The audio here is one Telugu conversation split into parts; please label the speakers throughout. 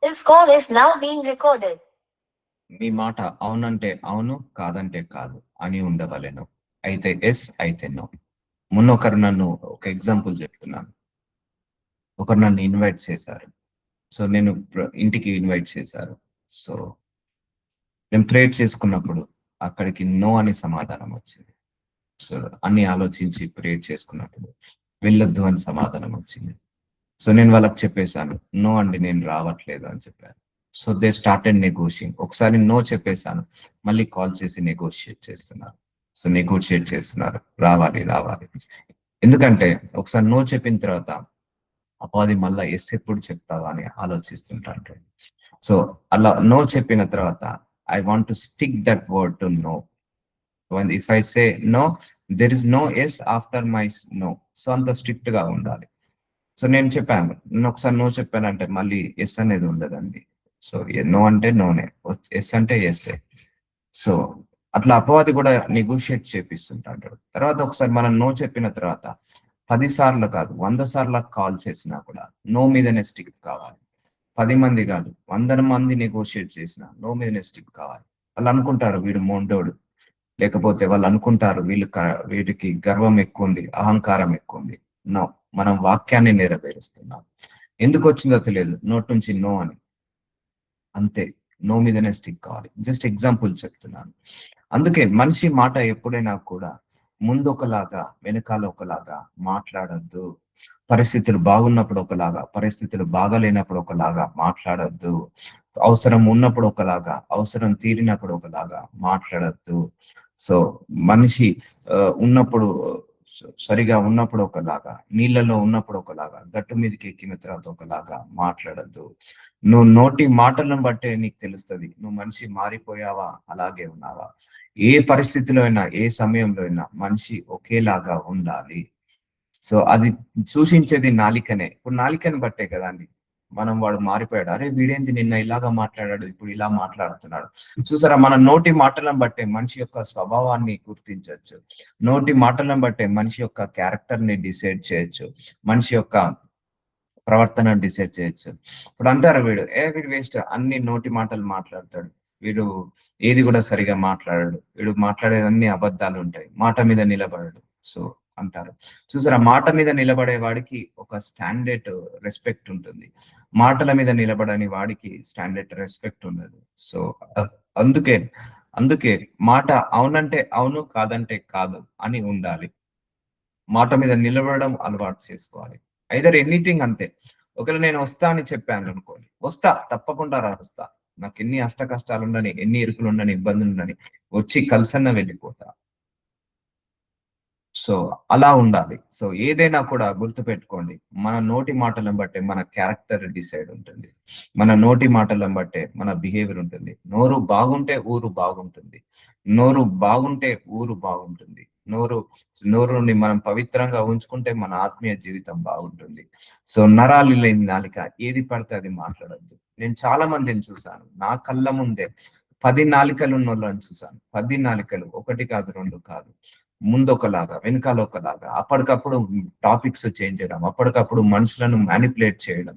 Speaker 1: This call is now being recorded.
Speaker 2: మీ మాట అవునంటే అవును, కాదంటే కాదు అని ఉండవలెను. అయితే ఎస్, అయితే నో. మొన్న నన్ను ఒక ఎగ్జాంపుల్ చెప్తున్నాను. ఒకరు నన్ను ఇన్వైట్ చేశారు. సో నేను ఇంటికి ఇన్వైట్ చేశారు. సో నేను ప్రేయర్ చేసుకున్నప్పుడు అక్కడికి నో అని సమాధానం వచ్చింది. సో అన్ని ఆలోచించి ప్రేయర్ చేసుకున్నప్పుడు వెళ్ళొద్దు అని సమాధానం వచ్చింది. సో నేను వాళ్ళకి చెప్పేశాను, నో అండి నేను రావట్లేదు అని చెప్పాను. So they started negotiate. ఒకసారి నో చెప్పేశాను, మళ్ళీ కాల్ చేసి నెగోషియేట్ చేస్తున్నారు. సో నెగోషియేట్ చేస్తున్నారు, రావాలి రావాలి. ఎందుకంటే ఒకసారి నో చెప్పిన తర్వాత అపవాది మళ్ళీ ఎస్ ఎప్పుడు చెప్తావా అని ఆలోచిస్తుంటాడు. సో అలా నో చెప్పిన తర్వాత I want to stick that word to no. If I say no, there is no yes after my no. So అంత స్ట్రిక్ట్ గా ఉండాలి. సో నేను చెప్పాను, నేను ఒకసారి నో చెప్పానంటే మళ్ళీ ఎస్ అనేది ఉండదండి. సో నో అంటే నోనే, ఎస్ అంటే ఎస్ఏ. సో అట్లా అపవాది కూడా నెగోషియేట్ చేపిస్తుంటాడు. తర్వాత ఒకసారి మనం నో చెప్పిన తర్వాత 10 సార్లు కాదు 100 సార్లు కాల్ చేసినా కూడా నో మీదనే స్టిక్ కావాలి. 10 మంది కాదు 100 మంది నెగోషియేట్ చేసినా నో మీదనే స్టిక్ కావాలి. వాళ్ళు అనుకుంటారు వీడు మొండోడు, లేకపోతే వాళ్ళు అనుకుంటారు వీడికి గర్వం ఎక్కువ ఉంది, అహంకారం ఎక్కువ ఉంది. నో, మనం వాక్యాన్ని నెరవేరుస్తున్నాం. ఎందుకు వచ్చిందో తెలియదు నోట్ నుంచి నో అని, అంతే. నో మీదనే స్టిక్ కావాలి. జస్ట్ ఎగ్జాంపుల్ చెప్తున్నాను. అందుకే మనిషి మాట ఎప్పుడైనా కూడా ముందు ఒకలాగా వెనకాల ఒకలాగా మాట్లాడద్దు. పరిస్థితులు బాగున్నప్పుడు ఒకలాగా, పరిస్థితులు బాగాలేనప్పుడు ఒకలాగా మాట్లాడద్దు. అవసరం ఉన్నప్పుడు ఒకలాగా, అవసరం తీరినప్పుడు ఒకలాగా మాట్లాడద్దు. సో మనిషి ఉన్నప్పుడు సరిగా ఉన్నప్పుడు ఒకలాగా, నీళ్ళలో ఉన్నప్పుడు ఒకలాగా, గట్టు మీదకి ఎక్కిన తర్వాత ఒకలాగా మాట్లాడద్దు. నువ్వు నోటి మాటలను బట్టే నీకు తెలుస్తుంది నువ్వు మనిషి మారిపోయావా, అలాగే ఉన్నావా. ఏ పరిస్థితిలో అయినా, ఏ సమయంలో అయినా మనిషి ఒకేలాగా ఉండాలి. సో అది సూచించేది నాలికనే. ఇప్పుడు నాలికని బట్టే కదండి మనం వాడు మారిపోయాడు, అరే వీడేంది నిన్న ఇలాగా మాట్లాడాడు, ఇప్పుడు ఇలా మాట్లాడుతున్నాడు. చూసారా, మన నోటి మాటలను బట్టే మనిషి యొక్క స్వభావాన్ని గుర్తించవచ్చు. నోటి మాటలను బట్టే మనిషి యొక్క క్యారెక్టర్ ని డిసైడ్ చేయొచ్చు, మనిషి యొక్క ప్రవర్తన డిసైడ్ చేయొచ్చు. ఇప్పుడు అంటారు వీడు వేస్ట్, అన్ని నోటి మాటలు మాట్లాడతాడు, వీడు ఏది కూడా సరిగా మాట్లాడాడు, వీడు మాట్లాడేదన్ని అబద్ధాలు ఉంటాయి, మాట మీద నిలబడడు. సో అంటారు. చూసారా, మాట మీద నిలబడే వాడికి ఒక స్టాండర్డ్ రెస్పెక్ట్ ఉంటుంది, మాటల మీద నిలబడని వాడికి స్టాండర్డ్ రెస్పెక్ట్ ఉండదు. సో అందుకే అందుకే మాట అవునంటే అవును, కాదంటే కాదు అని ఉండాలి. మాట మీద నిలబడడం అలవాటు చేసుకోవాలి. ఐదర్ ఎనీథింగ్ అంతే. ఒకవేళ నేను వస్తా అని చెప్పాను అనుకోండి, వస్తా, తప్పకుండా వస్తా. నాకు ఎన్ని అష్ట కష్టాలు ఉండని, ఎన్ని ఇరుకులు ఉండని, ఇబ్బందులు ఉండని, వచ్చి కలిసన్న వెళ్ళిపోతా. సో అలా ఉండాలి. సో ఏదైనా కూడా గుర్తు పెట్టుకోండి, మన నోటి మాటలను బట్టే మన క్యారెక్టర్ డిసైడ్ ఉంటుంది, మన నోటి మాటలను బట్టే మన బిహేవియర్ ఉంటుంది. నోరు బాగుంటే ఊరు బాగుంటుంది, నోరు బాగుంటే ఊరు బాగుంటుంది. నోరుని మనం పవిత్రంగా ఉంచుకుంటే మన ఆత్మీయ జీవితం బాగుంటుంది. సో నరాలు లేని నాలిక ఏది పడితే అది మాట్లాడద్దు. నేను చాలా మందిని చూశాను, నా కళ్ళ ముందే 10 నాలికలు ఉన్న వాళ్ళని చూశాను. 10 నాలికలు, ఒకటి కాదు, రెండు కాదు, ముందు ఒకలాగా వెనకాల ఒకలాగా, అప్పటికప్పుడు టాపిక్స్ చేంజ్ చేయడం, అప్పటికప్పుడు మనుషులను మ్యానిపులేట్ చేయడం,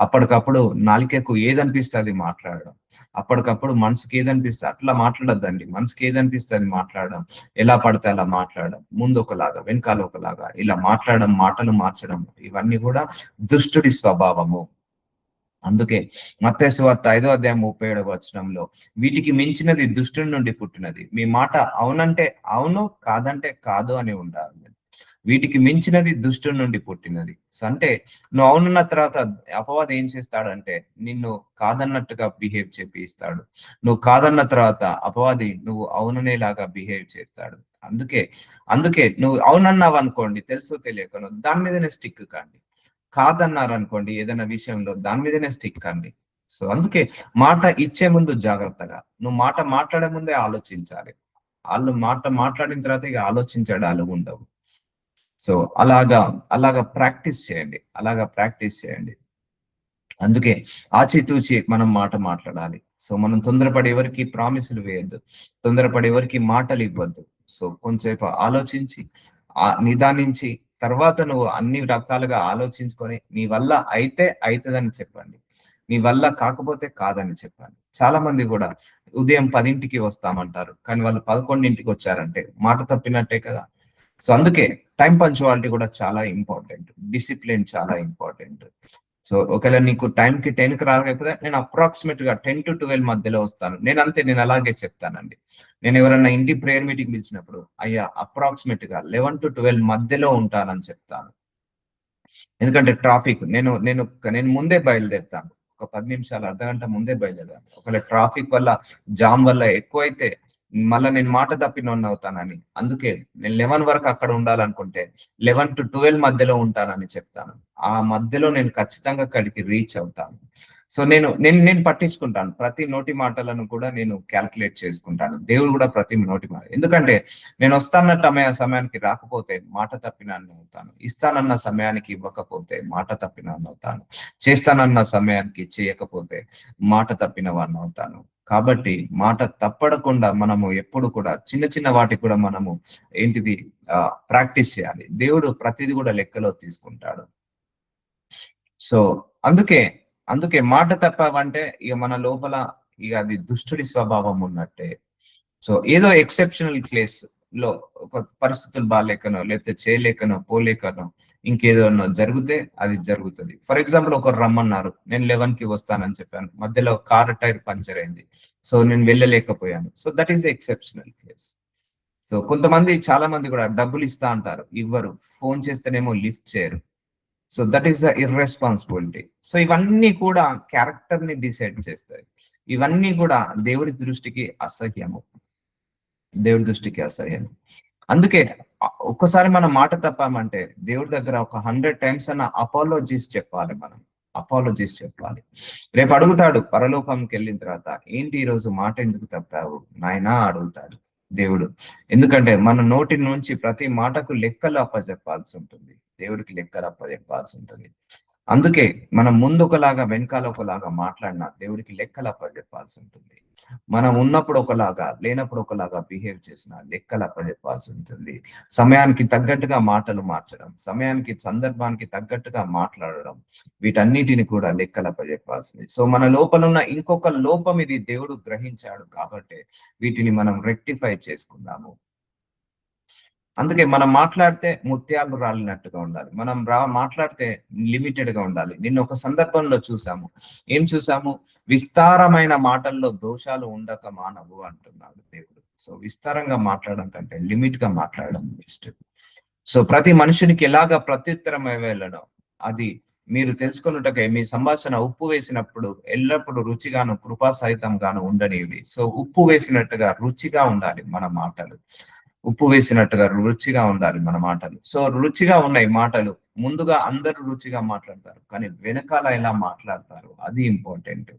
Speaker 2: అప్పటికప్పుడు నాలికకు ఏదనిపిస్తే అది మాట్లాడడం, అప్పటికప్పుడు మనసుకి ఏదనిపిస్తే అట్లా మాట్లాడద్దండి. మనసుకి ఏదనిపిస్తే అది మాట్లాడడం, ఎలా పడితే అలా మాట్లాడడం, ముందు ఒకలాగా వెనకాల ఒకలాగా ఇలా మాట్లాడడం, మాటలు మార్చడం, ఇవన్నీ కూడా దుష్టుడి స్వభావము. అందుకే మత్తయి సువార్త 5:37 వీటికి మించినది దుష్టుడి నుండి పుట్టినది, మీ మాట అవునంటే అవును, కాదంటే కాదు అని ఉండాలి. వీటికి మించినది దుష్టుడి నుండి పుట్టినది. సో అంటే నువ్వు అవునున్న తర్వాత అపవాది ఏం చేస్తాడంటే నిన్ను కాదన్నట్టుగా బిహేవ్ చేపిస్తాడు. నువ్వు కాదన్న తర్వాత అపవాది నువ్వు అవుననేలాగా బిహేవ్ చేస్తాడు. అందుకే అందుకే నువ్వు అవునన్నావు అనుకోండి, తెలుసో తెలియకను దాని మీదనే స్టిక్ కాండి. కాదన్నారు అనుకోండి ఏదైనా విషయంలో, దాని మీదనే స్టిక్ కండి. సో అందుకే మాట ఇచ్చే ముందు జాగ్రత్తగా, నువ్వు మాట మాట్లాడే ముందే ఆలోచించాలి. వాళ్ళు మాట మాట్లాడిన తర్వాత ఇక ఆలోచించడాలు ఉండవు. సో అలాగా ప్రాక్టీస్ చేయండి, అలాగా ప్రాక్టీస్ చేయండి. అందుకే ఆచితూచి మనం మాట మాట్లాడాలి. సో మనం తొందరపడి ఎవరికి ప్రామిసులు వేయద్దు, తొందరపడి ఎవరికి మాటలు ఇవ్వద్దు. సో కొంచెంసేపు ఆలోచించి నిదానించి తర్వాత నువ్వు అన్ని రకాలుగా ఆలోచించుకొని నీ వల్ల అయితే అవుతుందని చెప్పండి. నీ వల్ల కాకపోతే కాదని చెప్పాను. చాలా మంది కూడా ఉదయం 10కి వస్తామంటారు, కానీ వాళ్ళు 11కి వచ్చారంటే మాట తప్పినట్టే కదా. సో అందుకే టైం పంచువాలిటీ కూడా చాలా ఇంపార్టెంట్, డిసిప్లిన్ చాలా ఇంపార్టెంట్. సో ఒకవేళ నీకు టైంకి 10కి రాకపోతే నేను అప్రాక్సిమేట్ గా 10 to 12 మధ్యలో వస్తాను. నేను అలాగే చెప్తానండి. నేను ఎవరన్నా ఇంటి ప్రేయర్ మీటింగ్ పిలిచినప్పుడు అయ్యా అప్రాక్సిమేట్ గా 11 to 12 మధ్యలో ఉంటానని చెప్తాను. ఎందుకంటే ట్రాఫిక్ నేను నేను నేను ముందే బయలుదేరుతాను. ఒక 10 నిమిషాలు, అర్ధగంట ముందే బయలుదేరాను. ఒకవేళ ట్రాఫిక్ వల్ల, జామ్ వల్ల ఎక్కువైతే మళ్ళా నేను మాట తప్పినోడిని అవుతానని. అందుకే నేను 11 వరకు అక్కడ ఉండాలనుకుంటే 11 to 12 మధ్యలో ఉంటానని చెప్తాను. ఆ మధ్యలో నేను ఖచ్చితంగా అక్కడికి రీచ్ అవుతాను. సో నేను నేను నేను పట్టించుకుంటాను. ప్రతి నోటి మాటలను కూడా నేను క్యాల్కులేట్ చేసుకుంటాను. దేవుడు కూడా ప్రతి నోటి మాట, ఎందుకంటే నేను వస్తానన్న సమయానికి రాకపోతే మాట తప్పినాన్ని అవుతాను. ఇస్తానన్న సమయానికి ఇవ్వకపోతే మాట తప్పినాన్ని అవుతాను. చేస్తానన్న సమయానికి చేయకపోతే మాట తప్పిన వాడిని అవుతాను. కాబట్టి మాట తప్పడకుండా మనము ఎప్పుడు కూడా చిన్న చిన్న వాటికి కూడా మనము ఏంటిది ప్రాక్టీస్ చేయాలి. దేవుడు ప్రతిది కూడా లెక్కలో తీసుకుంటాడు. సో అందుకే అందుకే మాట తప్పావంటే ఇక మన లోపల ఇక అది దుష్టుడి స్వభావం ఉన్నట్టే. సో ఏదో ఎక్సెప్షనల్ కేస్ లో ఒక పరిస్థితులు బాగాలేకనో, లేకపోతే చేయలేకనో, పోలేకనో, ఇంకేదోనో జరిగితే అది జరుగుతుంది. ఫర్ ఎగ్జాంపుల్ ఒకరు రమ్మన్నారు, నేను 11కి వస్తానని చెప్పాను, మధ్యలో కార్ టైర్ పంచర్ అయింది, సో నేను వెళ్ళలేకపోయాను. So that is exceptional case. So కొంతమంది, చాలా మంది కూడా డబ్బులు ఇస్తా అంటారు, ఇవ్వరు. ఫోన్ చేస్తేనేమో లిఫ్ట్ చేయరు. So that is the irresponsibility. So ఇవన్నీ కూడా క్యారెక్టర్ ని డిసైడ్ చేస్తాయి. ఇవన్నీ కూడా దేవుడి దృష్టికి అసహ్యము, దేవుడి దృష్టికి అసహ్యం. అందుకే ఒక్కసారి మనం మాట తప్పామంటే దేవుడి దగ్గర ఒక 100 times అన్న అపాలజీస్ చెప్పాలి. మనం అపాలజీస్ చెప్పాలి. రేపు అడుగుతాడు పరలోకంకి వెళ్ళిన తర్వాత, ఏంటి ఈ రోజు మాట ఎందుకు తప్పావు నాయనా అడుగుతాడు దేవుడు. ఎందుకంటే మన నోటి నుంచి ప్రతి మాటకు లెక్కలు అప్పచెప్పాల్సి ఉంటుంది, దేవుడికి లెక్కలు అప్పచెప్పాల్సి ఉంటుంది. అందుకే మనం ముందు ఒకలాగా వెనకాల ఒకలాగా మాట్లాడినా దేవుడికి లెక్కలు అప్పచెప్పాల్సి ఉంటుంది. మనం ఉన్నప్పుడు ఒకలాగా, లేనప్పుడు ఒకలాగా బిహేవ్ చేసిన లెక్కలు అప్పచెప్పాల్సి ఉంటుంది. సమయానికి తగ్గట్టుగా మాటలు మార్చడం, సమయానికి సందర్భానికి తగ్గట్టుగా మాట్లాడడం, వీటన్నిటిని కూడా లెక్కలు అప్పచెప్పాల్సింది. సో మన లోపల ఉన్న ఇంకొక లోపం ఇది దేవుడు గ్రహించాడు కాబట్టి వీటిని మనం రెక్టిఫై చేసుకుందాము. అందుకే మనం మాట్లాడితే ముత్యాలు రాలినట్టుగా ఉండాలి. మనం మాట్లాడితే లిమిటెడ్ గా ఉండాలి. నిన్న ఒక సందర్భంలో చూసాము, ఏం చూసాము? విస్తారమైన మాటల్లో దోషాలు ఉండక మానవు అంటున్నాడు దేవుడు. సో విస్తారంగా మాట్లాడడం కంటే లిమిట్ గా మాట్లాడడం బెస్ట్. సో ప్రతి మనుషునికి ఎలాగ ప్రత్యుత్తరం ఇవ్వాలనో అది మీరు తెలుసుకున్నట్టుగా మీ సంభాషణ ఉప్పు వేసినప్పుడు ఎల్లప్పుడూ రుచిగాను కృపా సహితంగాను ఉండనివి. సో ఉప్పు వేసినట్టుగా రుచిగా ఉండాలి మన మాటలు, ఉప్పు వేసినట్టుగా రుచిగా ఉండాలి మన మాటలు. సో రుచిగా ఉన్నాయి మాటలు, ముందుగా అందరూ రుచిగా మాట్లాడతారు, కానీ వెనకాల ఎలా మాట్లాడతారు అది ఇంపార్టెంట్.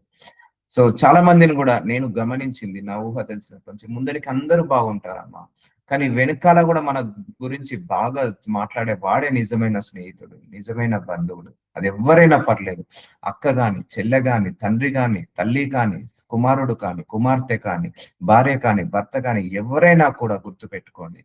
Speaker 2: సో చాలా మందిని కూడా నేను గమనించింది, నా ఊహ తెలిసినప్పటి నుంచి, ముందరికి అందరూ బాగుంటారమ్మా, కానీ వెనకాల కూడా మన గురించి బాగా మాట్లాడే వాడే నిజమైన స్నేహితుడు, నిజమైన బంధువుడు. అది ఎవరైనా పర్లేదు, అక్క గాని, చెల్లె గాని, తండ్రి గాని, తల్లి కాని, కుమారుడు కాని, కుమార్తె కాని, భార్య కాని, భర్త కాని, ఎవరైనా కూడా గుర్తు పెట్టుకోండి,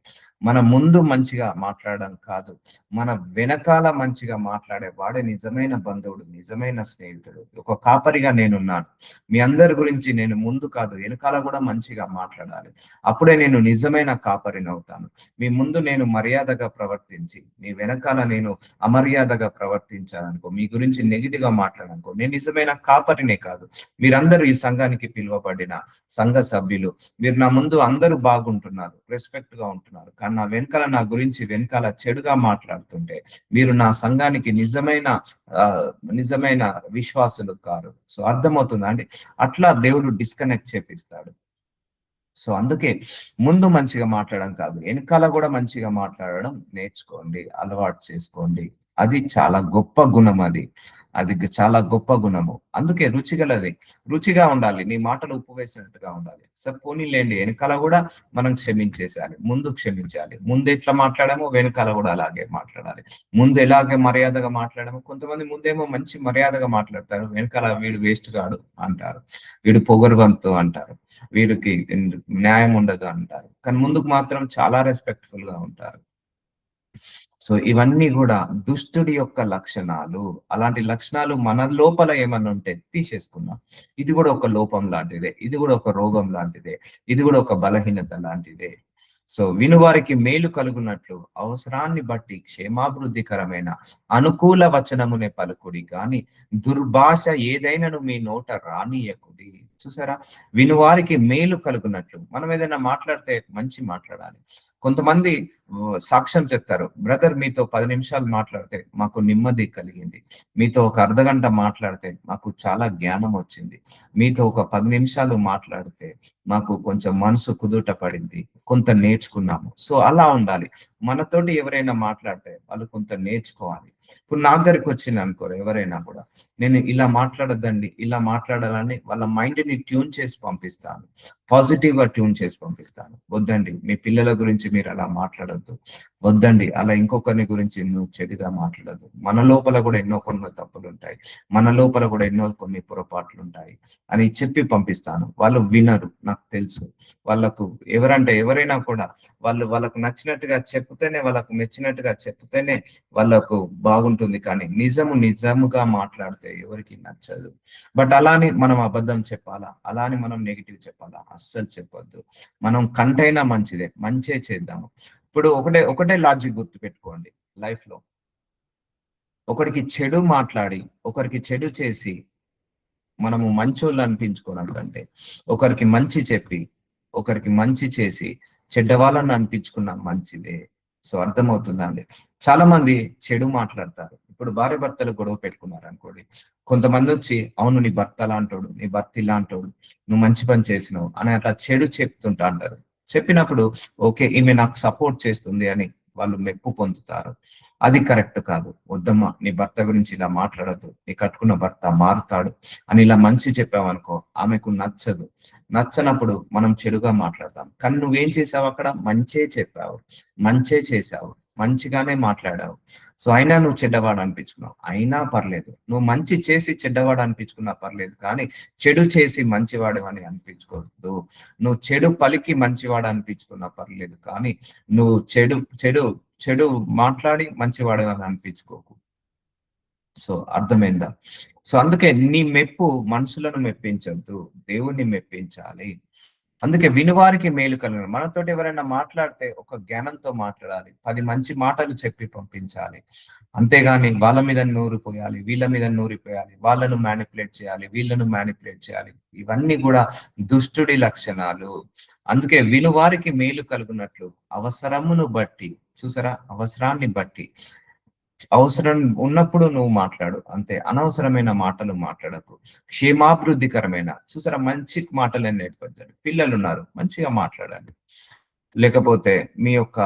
Speaker 2: మన ముందు మంచిగా మాట్లాడడం కాదు, మన వెనకాల మంచిగా మాట్లాడే వాడే నిజమైన బంధువుడు, నిజమైన స్నేహితుడు. ఒక కాపరిగా నేనున్నాను, మీ అందరి గురించి నేను ముందు కాదు వెనకాల కూడా మంచిగా మాట్లాడాలి. అప్పుడే నేను నిజమైన కాపరిని అవుతాను. మీ ముందు నేను మర్యాదగా ప్రవర్తించి మీ వెనకాల నేను అమర్యాదగా ప్రవర్తించాలనుకో, మీ గురించి నెగిటివ్ గా మాట్లాడనుకో, నేను నిజమైన కాపరినే కాదు. మీరందరూ ఈ సంఘానికి పిలువబడిన సంఘ సభ్యులు, మీరు నా ముందు అందరూ బాగుంటున్నారు, రెస్పెక్ట్ గా ఉంటున్నారు, కానీ నా వెనకాల, నా గురించి వెనకాల చెడుగా మాట్లాడుతుంటే మీరు నా సంఘానికి నిజమైన విశ్వాసులు కారు. సో అర్థమవుతుందా అండి? అట్లా దేవుడు డిస్కనెక్ట్ చేపిస్తాడు. సో అందుకే ముందు మంచిగా మాట్లాడడం కాదు, వెనకాల కూడా మంచిగా మాట్లాడడం నేర్చుకోండి, అలవాటు చేసుకోండి. అది చాలా గొప్ప గుణం, అది చాలా గొప్ప గుణము. అందుకే రుచిగా ఉండాలి, నీ మాటలు ఉప్పు వేసినట్టుగా ఉండాలి. సో పోనీలేండి, వెనకాల కూడా మనం క్షమించేసేయాలి, ముందు క్షమించాలి. ముందు ఎట్లా మాట్లాడామో వెనకాల కూడా అలాగే మాట్లాడాలి. ముందు ఎలాగే మర్యాదగా మాట్లాడామో, కొంతమంది ముందేమో మంచి మర్యాదగా మాట్లాడతారు, వెనకాల వీడు వేస్ట్ గాడు అంటారు, వీడు పొగరువంతు అంటారు, వీడికి న్యాయం ఉండదు అంటారు, కానీ ముందుకు మాత్రం చాలా రెస్పెక్ట్ఫుల్ గా ఉంటారు. సో ఇవన్నీ కూడా దుష్టుడి యొక్క లక్షణాలు. అలాంటి లక్షణాలు మన లోపల ఏమన్నా ఉంటే తీసేసుకుందాం. ఇది కూడా ఒక లోపం లాంటిదే. ఇది కూడా ఒక రోగం లాంటిదే. ఇది కూడా ఒక బలహీనత లాంటిదే. సో వినువారికి మేలు కలుగునట్లు అవసరాన్ని బట్టి క్షేమాభివృద్ధికరమైన అనుకూల వచనమునే పలుకుడి గాని దుర్భాష ఏదైనాను మీ నోట రానియకుడి. చూసారా, వినువారికి మేలు కలుగునట్లు. మనం ఏదైనా మాట్లాడితే మంచి మాట్లాడాలి. కొంతమంది సాక్ష్యం చెప్తారు, బ్రదర్ మీతో 10 నిమిషాలు మాట్లాడితే మాకు నెమ్మది కలిగింది, మీతో ఒక అర్ధగంట మాట్లాడితే మాకు చాలా జ్ఞానం వచ్చింది, మీతో ఒక 10 నిమిషాలు మాట్లాడితే మాకు కొంచెం మనసు కుదుట పడింది, కొంత నేర్చుకున్నాము. సో అలా ఉండాలి. మనతోటి ఎవరైనా మాట్లాడితే వాళ్ళు కొంత నేర్చుకోవాలి. ఇప్పుడు నా దగ్గరికి వచ్చింది అనుకోరు ఎవరైనా కూడా, నేను ఇలా మాట్లాడద్దండి, ఇలా మాట్లాడాలని వాళ్ళ మైండ్ ని ట్యూన్ చేసి పంపిస్తాను. పాజిటివ్ గా ట్యూన్ చేసి పంపిస్తాను. వద్దండి మీ పిల్లల గురించి మీరు అలా మాట్లాడద్దు, వద్దండి అలా ఇంకొకరిని గురించి నువ్వు చెడుగా మాట్లాడద్దు. మన లోపల కూడా ఎన్నో కొన్ని తప్పులు ఉంటాయి, మన లోపల కూడా ఎన్నో కొన్ని పొరపాట్లు ఉంటాయి అని చెప్పి పంపిస్తాను. వాళ్ళు వినరు, నాకు తెలుసు. వాళ్ళకు ఎవరైనా కూడా వాళ్ళకు నచ్చినట్టుగా చెప్తేనే, వాళ్ళకు మెచ్చినట్టుగా చెప్తేనే వాళ్ళకు బాగుంటుంది. కానీ నిజముగా మాట్లాడితే ఎవరికి నచ్చదు. బట్ అలాని మనం అబద్ధం చెప్పాలా, అలాని మనం నెగిటివ్ చెప్పాలా? అస్సలు చెప్పొద్దు. మనం కంటైనా మంచిదే, మంచే చేద్దాము. ఇప్పుడు ఒకటే లాజిక్ గుర్తు పెట్టుకోండి లైఫ్ లో. ఒకరికి చెడు మాట్లాడి, ఒకరికి చెడు చేసి మనము మంచోళ్ళు అనిపించుకోవడం కంటే, ఒకరికి మంచి చెప్పి, ఒకరికి మంచి చేసి చెడ్డ వాళ్ళని అనిపించుకున్న మంచిదే. సో అర్థమవుతుందా అండి? చాలా మంది చెడు మాట్లాడతారు. ఇప్పుడు భార్య భర్తలు గొడవ పెట్టుకున్నారు అనుకోండి, కొంతమంది వచ్చి అవును నీ భర్త అలాంటోడు, నీ భర్త ఇలాంటోడు, నువ్వు మంచి పని చేసినావు అని అట్లా చెడు చెప్తుంటా అంటారు. చెప్పినప్పుడు ఓకే ఈమె నాకు సపోర్ట్ చేస్తుంది అని వాళ్ళు మెప్పు పొందుతారు. అది కరెక్ట్ కాదు. వద్దమ్మా నీ భర్త గురించి ఇలా మాట్లాడద్దు, నీ కట్టుకున్న భర్త మారుతాడు అని ఇలా మంచి చెప్పావనుకో, ఆమెకు నచ్చదు. నచ్చనప్పుడు మనం చెడుగా మాట్లాడతాం. కానీ నువ్వేం చేసావు అక్కడ? మంచే చెప్పావు, మంచే చేసావు, మంచిగానే మాట్లాడావు. సో అయినా నువ్వు చెడ్డవాడు అనిపించుకున్నావు, అయినా పర్లేదు. నువ్వు మంచి చేసి చెడ్డవాడు అనిపించుకున్నా పర్లేదు, కానీ చెడు చేసి మంచివాడు అని అనిపించుకోవద్దు. నువ్వు చెడు పలికి మంచివాడు అనిపించుకున్నా పర్లేదు, కానీ నువ్వు చెడు మాట్లాడి మంచివాడు అని అనిపించుకోకు. సో అర్థమైందా? సో అందుకే నీ మెప్పు మనుషులను మెప్పించద్దు, దేవుణ్ణి మెప్పించాలి. అందుకే వినువారికి మేలు కలుగును. మనతోటి ఎవరైనా మాట్లాడితే ఒక జ్ఞానంతో మాట్లాడాలి, 10 మంచి మాటలు చెప్పి పంపించాలి. అంతేగాని వాళ్ళ మీద నూరిపోయాలి, వీళ్ళ మీద నూరిపోయాలి, వాళ్ళను మ్యానిపులేట్ చేయాలి, వీళ్ళను మ్యానిపులేట్ చేయాలి. ఇవన్నీ కూడా దుష్టుడి లక్షణాలు. అందుకే వినువారికి మేలు కలుగునట్లు అవసరమును బట్టి, చూసారా, అవసరాన్ని బట్టి, అవసరం ఉన్నప్పుడు నువ్వు మాట్లాడు అంతే, అనవసరమైన మాటలు మాట్లాడకు. క్షేమాభివృద్ధికరమైన, చూసారా, మంచి మాటలు నేర్పించండి. పిల్లలు ఉన్నారు, మంచిగా మాట్లాడండి. లేకపోతే మీ యొక్క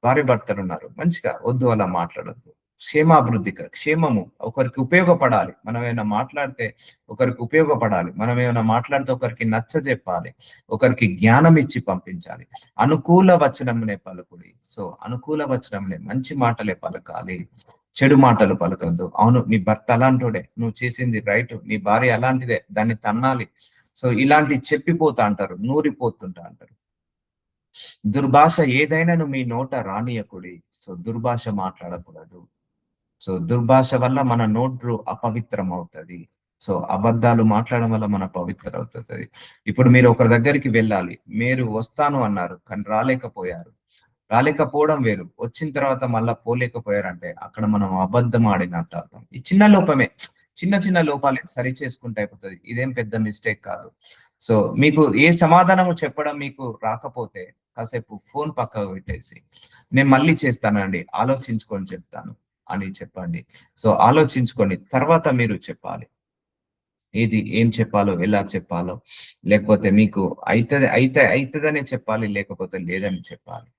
Speaker 2: భార్య భర్తలు ఉన్నారు, మంచిగా వద్దు అలా మాట్లాడద్దు. క్షేమము ఒకరికి ఉపయోగపడాలి. మనం ఏమైనా మాట్లాడితే ఒకరికి ఉపయోగపడాలి. మనం ఏమైనా మాట్లాడితే ఒకరికి నచ్చ చెప్పాలి, ఒకరికి జ్ఞానం ఇచ్చి పంపించాలి. అనుకూల వచనంనే పలుకుడి. సో అనుకూల వచనంనే, మంచి మాటలే పలకాలి, చెడు మాటలు పలకద్దు. అవును నీ భర్త అలాంటోడే, నువ్వు చేసింది రైట్, నీ భార్య అలాంటిదే, దాన్ని తన్నాలి. సో ఇలాంటి చెప్పిపోతా అంటారు, నూరిపోతుంటా అంటారు. దుర్భాష ఏదైనాను మీ నోట రానియకుడి. సో దుర్భాష మాట్లాడకూడదు. సో దుర్భాష వల్ల మన నోరు అపవిత్రం అవుతుంది. సో అబద్ధాలు మాట్లాడడం వల్ల మన పవిత్ర అవుతుంది. ఇప్పుడు మీరు ఒకరి దగ్గరికి వెళ్ళాలి, మీరు వస్తాను అన్నారు కానీ రాలేకపోయారు. రాలేకపోవడం వేరు, వచ్చిన తర్వాత మళ్ళా పోలేకపోయారంటే అక్కడ మనం అబద్ధం ఆడినట్టు అర్థం. ఈ చిన్న లోపమే, చిన్న లోపాలే సరి చేసుకుంటే అయిపోతుంది. ఇదేం పెద్ద మిస్టేక్ కాదు. సో మీకు ఏ సమాధానము చెప్పడం మీకు రాకపోతే కాసేపు ఫోన్ పక్కకు పెట్టేసి నేను మళ్ళీ చేస్తానండి, ఆలోచించుకొని చెప్తాను అని చెప్పండి. సో ఆలోచించుకొని తర్వాత మీరు చెప్పాలి, ఏం చెప్పాలో, ఎలా చెప్పాలో. లేకపోతే మీకు అవుతుందనే చెప్పాలి, లేకపోతే లేదని చెప్పాలి.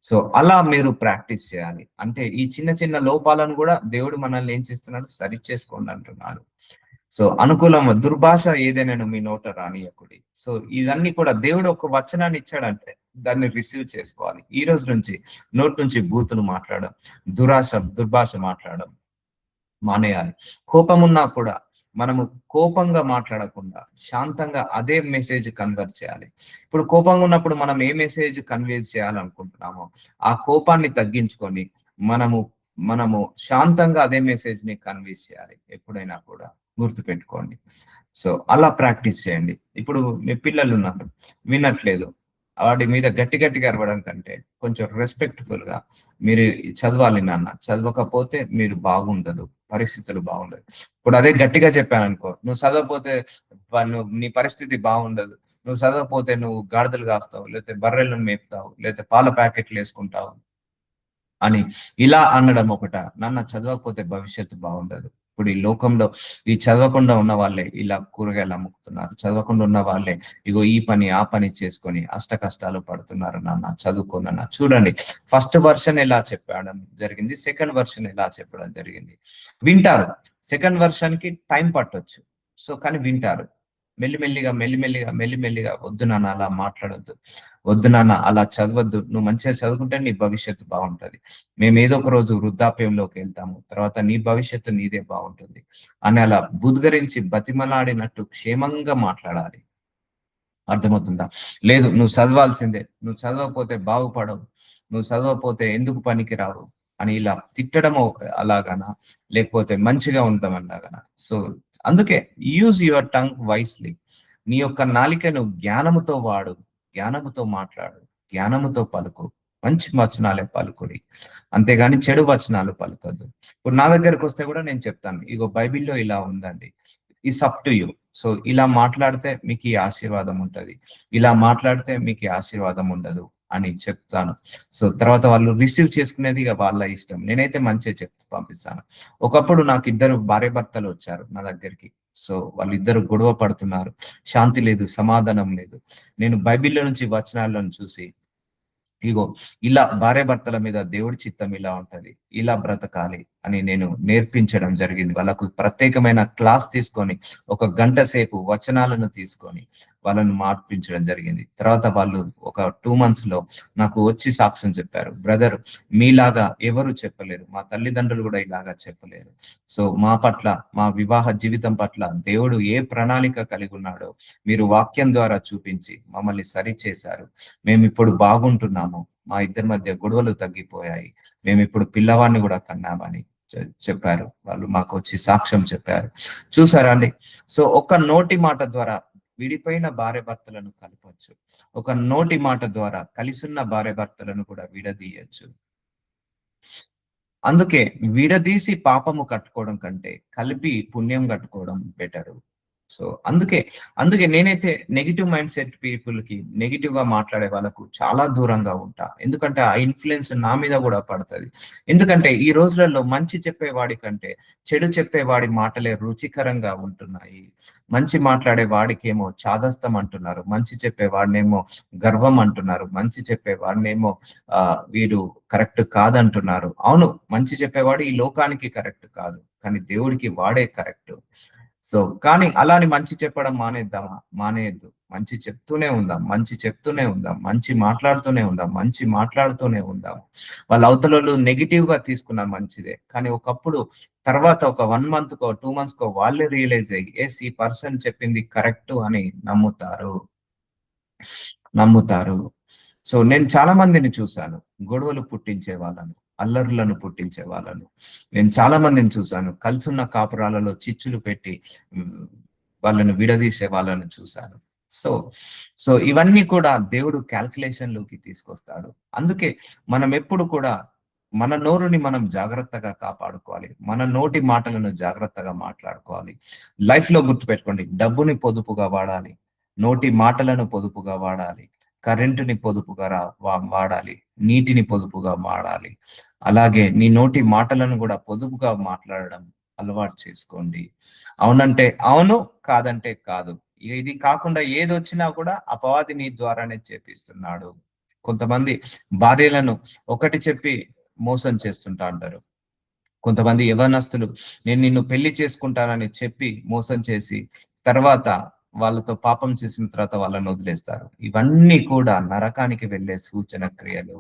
Speaker 2: సో అలా మీరు ప్రాక్టీస్ చేయాలి. అంటే ఈ చిన్న లోపాలను కూడా దేవుడు మనల్ని ఏం చేస్తున్నాడు? సరి చేసుకోండి అంటున్నాడు. సో అనుకూలము, దుర్భాష ఏదైనా మీ నోట రానియకుడి. సో ఇవన్నీ కూడా దేవుడు ఒక వచనాన్ని ఇచ్చాడంటే దాన్ని రిసీవ్ చేసుకోవాలి. ఈ రోజు నుంచి నోటి నుంచి బూతులు మాట్లాడడం, దుర్భాష మాట్లాడడం మానేయాలి. కోపం ఉన్నా కూడా మనము కోపంగా మాట్లాడకుండా శాంతంగా అదే మెసేజ్ కన్వర్ చేయాలి. ఇప్పుడు కోపంగా ఉన్నప్పుడు మనం ఏ మెసేజ్ కన్వే చేయాలనుకుంటున్నామో ఆ కోపాన్ని తగ్గించుకొని మనము మనము శాంతంగా అదే మెసేజ్ ని కన్వే చేయాలి ఎప్పుడైనా కూడా. గుర్తుపెట్టుకోండి. సో అలా ప్రాక్టీస్ చేయండి. ఇప్పుడు మీ పిల్లలు ఉన్నారు, వినట్లేదు, వాడి మీద గట్టి గట్టిగా అరవడం కంటే కొంచెం రెస్పెక్ట్ఫుల్ గా మీరు చదవాలి నాన్న, చదవకపోతే మీరు బాగుండదు, పరిస్థితులు బాగుండదు. ఇప్పుడు అదే గట్టిగా చెప్పాను అనుకో, నువ్వు చదవకపోతే నీ పరిస్థితి బాగుండదు, నువ్వు చదవకపోతే నువ్వు గాడిదలు కాస్తావు, లేకపోతే బర్రెలను మేపుతావు, లేకపోతే పాల ప్యాకెట్లు వేసుకుంటావు అని ఇలా అనడం ఒకట. నాన్న చదవకపోతే భవిష్యత్తు బాగుండదు. ఇప్పుడు ఈ లోకంలో ఈ చదవకుండా ఉన్న వాళ్ళే ఇలా కూరగాయలు అమ్ముకుతున్నారు, చదవకుండా ఉన్న వాళ్ళే ఇగో ఈ పని ఆ పని చేసుకొని అష్ట కష్టాలు పడుతున్నారు. నాన్న చదువుకోనన్న చూడండి, ఫస్ట్ వర్షన్ ఎలా చెప్పడం జరిగింది, సెకండ్ వర్షన్ ఎలా చెప్పడం జరిగింది. వింటారు. సెకండ్ వర్షన్ కి టైం పట్టొచ్చు, సో కానీ వింటారు. మెల్లిమెల్లిగా మెల్లిమెల్లిగా మెల్లిమెల్లిగా, వద్దు నాన్న అలా మాట్లాడొద్దు, వద్దు నాన్న అలా చదవద్దు, నువ్వు మంచిగా చదువుకుంటే నీ భవిష్యత్తు బాగుంటది, మేము ఏదో ఒక రోజు వృద్ధాప్యంలోకి వెళ్తాము, తర్వాత నీ భవిష్యత్తు నీదే బాగుంటుంది అని అలా బుద్గరించి బతిమలాడినట్టు క్షేమంగా మాట్లాడాలి. అర్థమవుతుందా? లేదు నువ్వు చదవాల్సిందే, నువ్వు చదవకపోతే బాగుపడవు, నువ్వు చదవకపోతే ఎందుకు పనికి రావు అని ఇలా తిట్టడము అలాగనా, లేకపోతే మంచిగా ఉండమన్నాగనా. సో అందుకే యూజ్ యువర్ టంగ్ వైస్లీ. నీ యొక్క నాలికను జ్ఞానముతో వాడు, జ్ఞానముతో మాట్లాడు, జ్ఞానముతో పలుకు, మంచి వచనాలే పలుకుడి, అంతేగాని చెడు వచనాలు పలకద్దు. ఇప్పుడు నా దగ్గరకు వస్తే కూడా నేను చెప్తాను, ఇగో బైబిల్లో ఇలా ఉందండి, it's up to you. So ఇలా మాట్లాడితే మీకు ఈ ఆశీర్వాదం ఉంటది, ఇలా మాట్లాడితే మీకు ఈ ఆశీర్వాదం ఉండదు అని చెప్తాను. సో తర్వాత వాళ్ళు రిసీవ్ చేసుకునేది ఇక వాళ్ళ ఇష్టం. నేనైతే మంచిగా చెప్తూ పంపిస్తాను. ఒకప్పుడు నాకు ఇద్దరు భార్య భర్తలు వచ్చారు నా దగ్గరికి. సో వాళ్ళిద్దరు గొడవ పడుతున్నారు, శాంతి లేదు, సమాధానం లేదు. నేను బైబిల్లో నుంచి వచనాలను చూసి ఇగో ఇలా భార్యాభర్తల మీద దేవుడి చిత్తం ఇలా ఉంటది, ఇలా బ్రతకాలి అని నేను నేర్పించడం జరిగింది. వాళ్ళకు ప్రత్యేకమైన క్లాస్ తీసుకొని 1 గంట సేపు వచనాలను తీసుకొని వాళ్ళను మార్పించడం జరిగింది. తర్వాత వాళ్ళు ఒక 2 months లో నాకు వచ్చి సాక్ష్యం చెప్పారు, బ్రదర్ మీలాగా ఎవరు చెప్పలేరు, మా తల్లిదండ్రులు కూడా ఇలాగా చెప్పలేరు. సో మా పట్ల, మా వివాహ జీవితం పట్ల దేవుడు ఏ ప్రణాళిక కలిగి ఉన్నాడో మీరు వాక్యం ద్వారా చూపించి మమ్మల్ని సరి చేశారు. మేము ఇప్పుడు బాగుంటున్నాము, మా ఇద్దరి మధ్య గొడవలు తగ్గిపోయాయి, మేము ఇప్పుడు పిల్లవాడిని కూడా కన్నామని చెప్పారు. వాళ్ళు మాకు వచ్చి సాక్ష్యం చెప్పారు. చూసారా అండి? సో ఒక నోటి మాట ద్వారా విడిపోయిన భార్య భర్తలను కలపొచ్చు, ఒక నోటి మాట ద్వారా కలిసున్న భార్య భర్తలను కూడా విడదీయచ్చు. అందుకే విడదీసి పాపము కట్టుకోవడం కంటే కలిపి పుణ్యం కట్టుకోవడం బెటరు. సో అందుకే అందుకే నేనైతే నెగిటివ్ మైండ్ సెట్ పీపుల్ కి, నెగిటివ్ గా మాట్లాడే వాళ్ళకు చాలా దూరంగా ఉంటా. ఎందుకంటే ఆ ఇన్ఫ్లుయెన్స్ నా మీద కూడా పడుతుంది. ఎందుకంటే ఈ రోజులలో మంచి చెప్పేవాడి కంటే చెడు చెప్పేవాడి మాటలే రుచికరంగా ఉంటున్నాయి. మంచి మాట్లాడే వాడికేమో చాదస్తం అంటున్నారు, మంచి చెప్పేవాడినేమో గర్వం అంటున్నారు, మంచి చెప్పేవాడినేమో వీడు కరెక్ట్ కాదంటున్నారు. అవును, మంచి చెప్పేవాడు ఈ లోకానికి కరెక్ట్ కాదు, కానీ దేవుడికి వాడే కరెక్ట్. సో కానీ అలాని మంచి చెప్పడం మానేద్దామా? మానేయద్దు. మంచి చెప్తూనే ఉందాం, మంచి చెప్తూనే ఉందాం, మంచి మాట్లాడుతూనే ఉందాం, మంచి మాట్లాడుతూనే ఉందాం. వాళ్ళ అవతలలో నెగిటివ్ గా తీసుకున్నారు మంచిదే, కానీ ఒకప్పుడు తర్వాత ఒక 1 month కో 2 months కో వాళ్ళే రియలైజ్ అయ్యి ఎస్ ఈ పర్సన్ చెప్పింది కరెక్ట్ అని నమ్ముతారు. సో నేను చాలా మందిని చూశాను, గొడవలు పుట్టించే వాళ్ళను, అల్లర్లను పుట్టించే వాళ్ళను నేను చాలా మందిని చూశాను. కలిసున్న కాపురాలలో చిచ్చులు పెట్టి వాళ్ళను విడదీసే వాళ్ళను చూశాను. సో సో ఇవన్నీ కూడా దేవుడు క్యాల్కులేషన్ లోకి తీసుకొస్తాడు. అందుకే మనం ఎప్పుడు కూడా మన నోరుని మనం జాగ్రత్తగా కాపాడుకోవాలి, మన నోటి మాటలను జాగ్రత్తగా మాట్లాడుకోవాలి. లైఫ్ లో గుర్తుపెట్టుకోండి, డబ్బుని పొదుపుగా వాడాలి, నోటి మాటలను పొదుపుగా వాడాలి, కరెంటుని పొదుపుగా వాడాలి, నీటిని పొదుపుగా వాడాలి. అలాగే నీ నోటి మాటలను కూడా పొదుపుగా మాట్లాడడం అలవాటు చేసుకోండి. అవునంటే అవును, కాదంటే కాదు. ఇది కాకుండా ఏది వచ్చినా కూడా అపవాది నీ ద్వారానే చేపిస్తున్నాడు. కొంతమంది భార్యలను ఒకటి చెప్పి మోసం చేస్తుంటా అంటారు. కొంతమంది యవనస్తులు నేను నిన్ను పెళ్లి చేసుకుంటానని చెప్పి మోసం చేసి తర్వాత వాళ్ళతో పాపం చేసిన తర్వాత వాళ్ళని వదిలేస్తారు. ఇవన్నీ కూడా నరకానికి వెళ్ళే సూచన క్రియలు.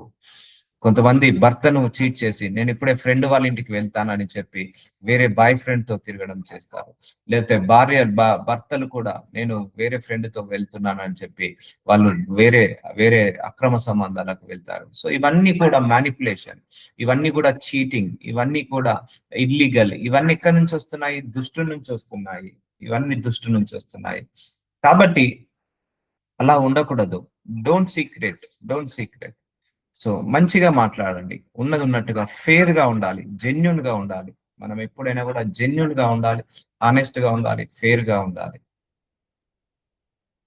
Speaker 2: కొంతమంది భర్తను చీట్ చేసి నేను ఇప్పుడే ఫ్రెండ్ వాళ్ళ ఇంటికి వెళ్తానని చెప్పి వేరే బాయ్ ఫ్రెండ్ తో తిరగడం చేస్తారు. లేకపోతే భర్తలు కూడా నేను వేరే ఫ్రెండ్ తో వెళ్తున్నానని చెప్పి వాళ్ళు వేరే వేరే అక్రమ సంబంధాలకు వెళ్తారు. సో ఇవన్నీ కూడా మ్యానిపులేషన్, ఇవన్నీ కూడా చీటింగ్, ఇవన్నీ కూడా ఇల్లీగల్. ఇవన్నీ ఎక్కడి నుంచి వస్తున్నాయి? దుష్టు నుంచి వస్తున్నాయి. ఇవన్నీ దుష్టు నుంచి వస్తున్నాయి. కాబట్టి అలా ఉండకూడదు. Don't secret. సో మంచిగా మాట్లాడండి, ఉన్నది ఉన్నట్టుగా ఫెయిర్ గా ఉండాలి, జెన్యున్ గా ఉండాలి. మనం ఎప్పుడైనా కూడా జెన్యున్ గా ఉండాలి, ఆనెస్ట్ గా ఉండాలి, ఫెయిర్ గా ఉండాలి.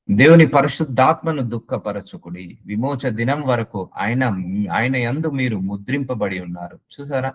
Speaker 2: దేవుని పరిశుద్ధాత్మను దుఃఖపరచుకుడి, విమోచ దినం వరకు ఆయన యందు మీరు ముద్రింపబడి ఉన్నారు. చూసారా,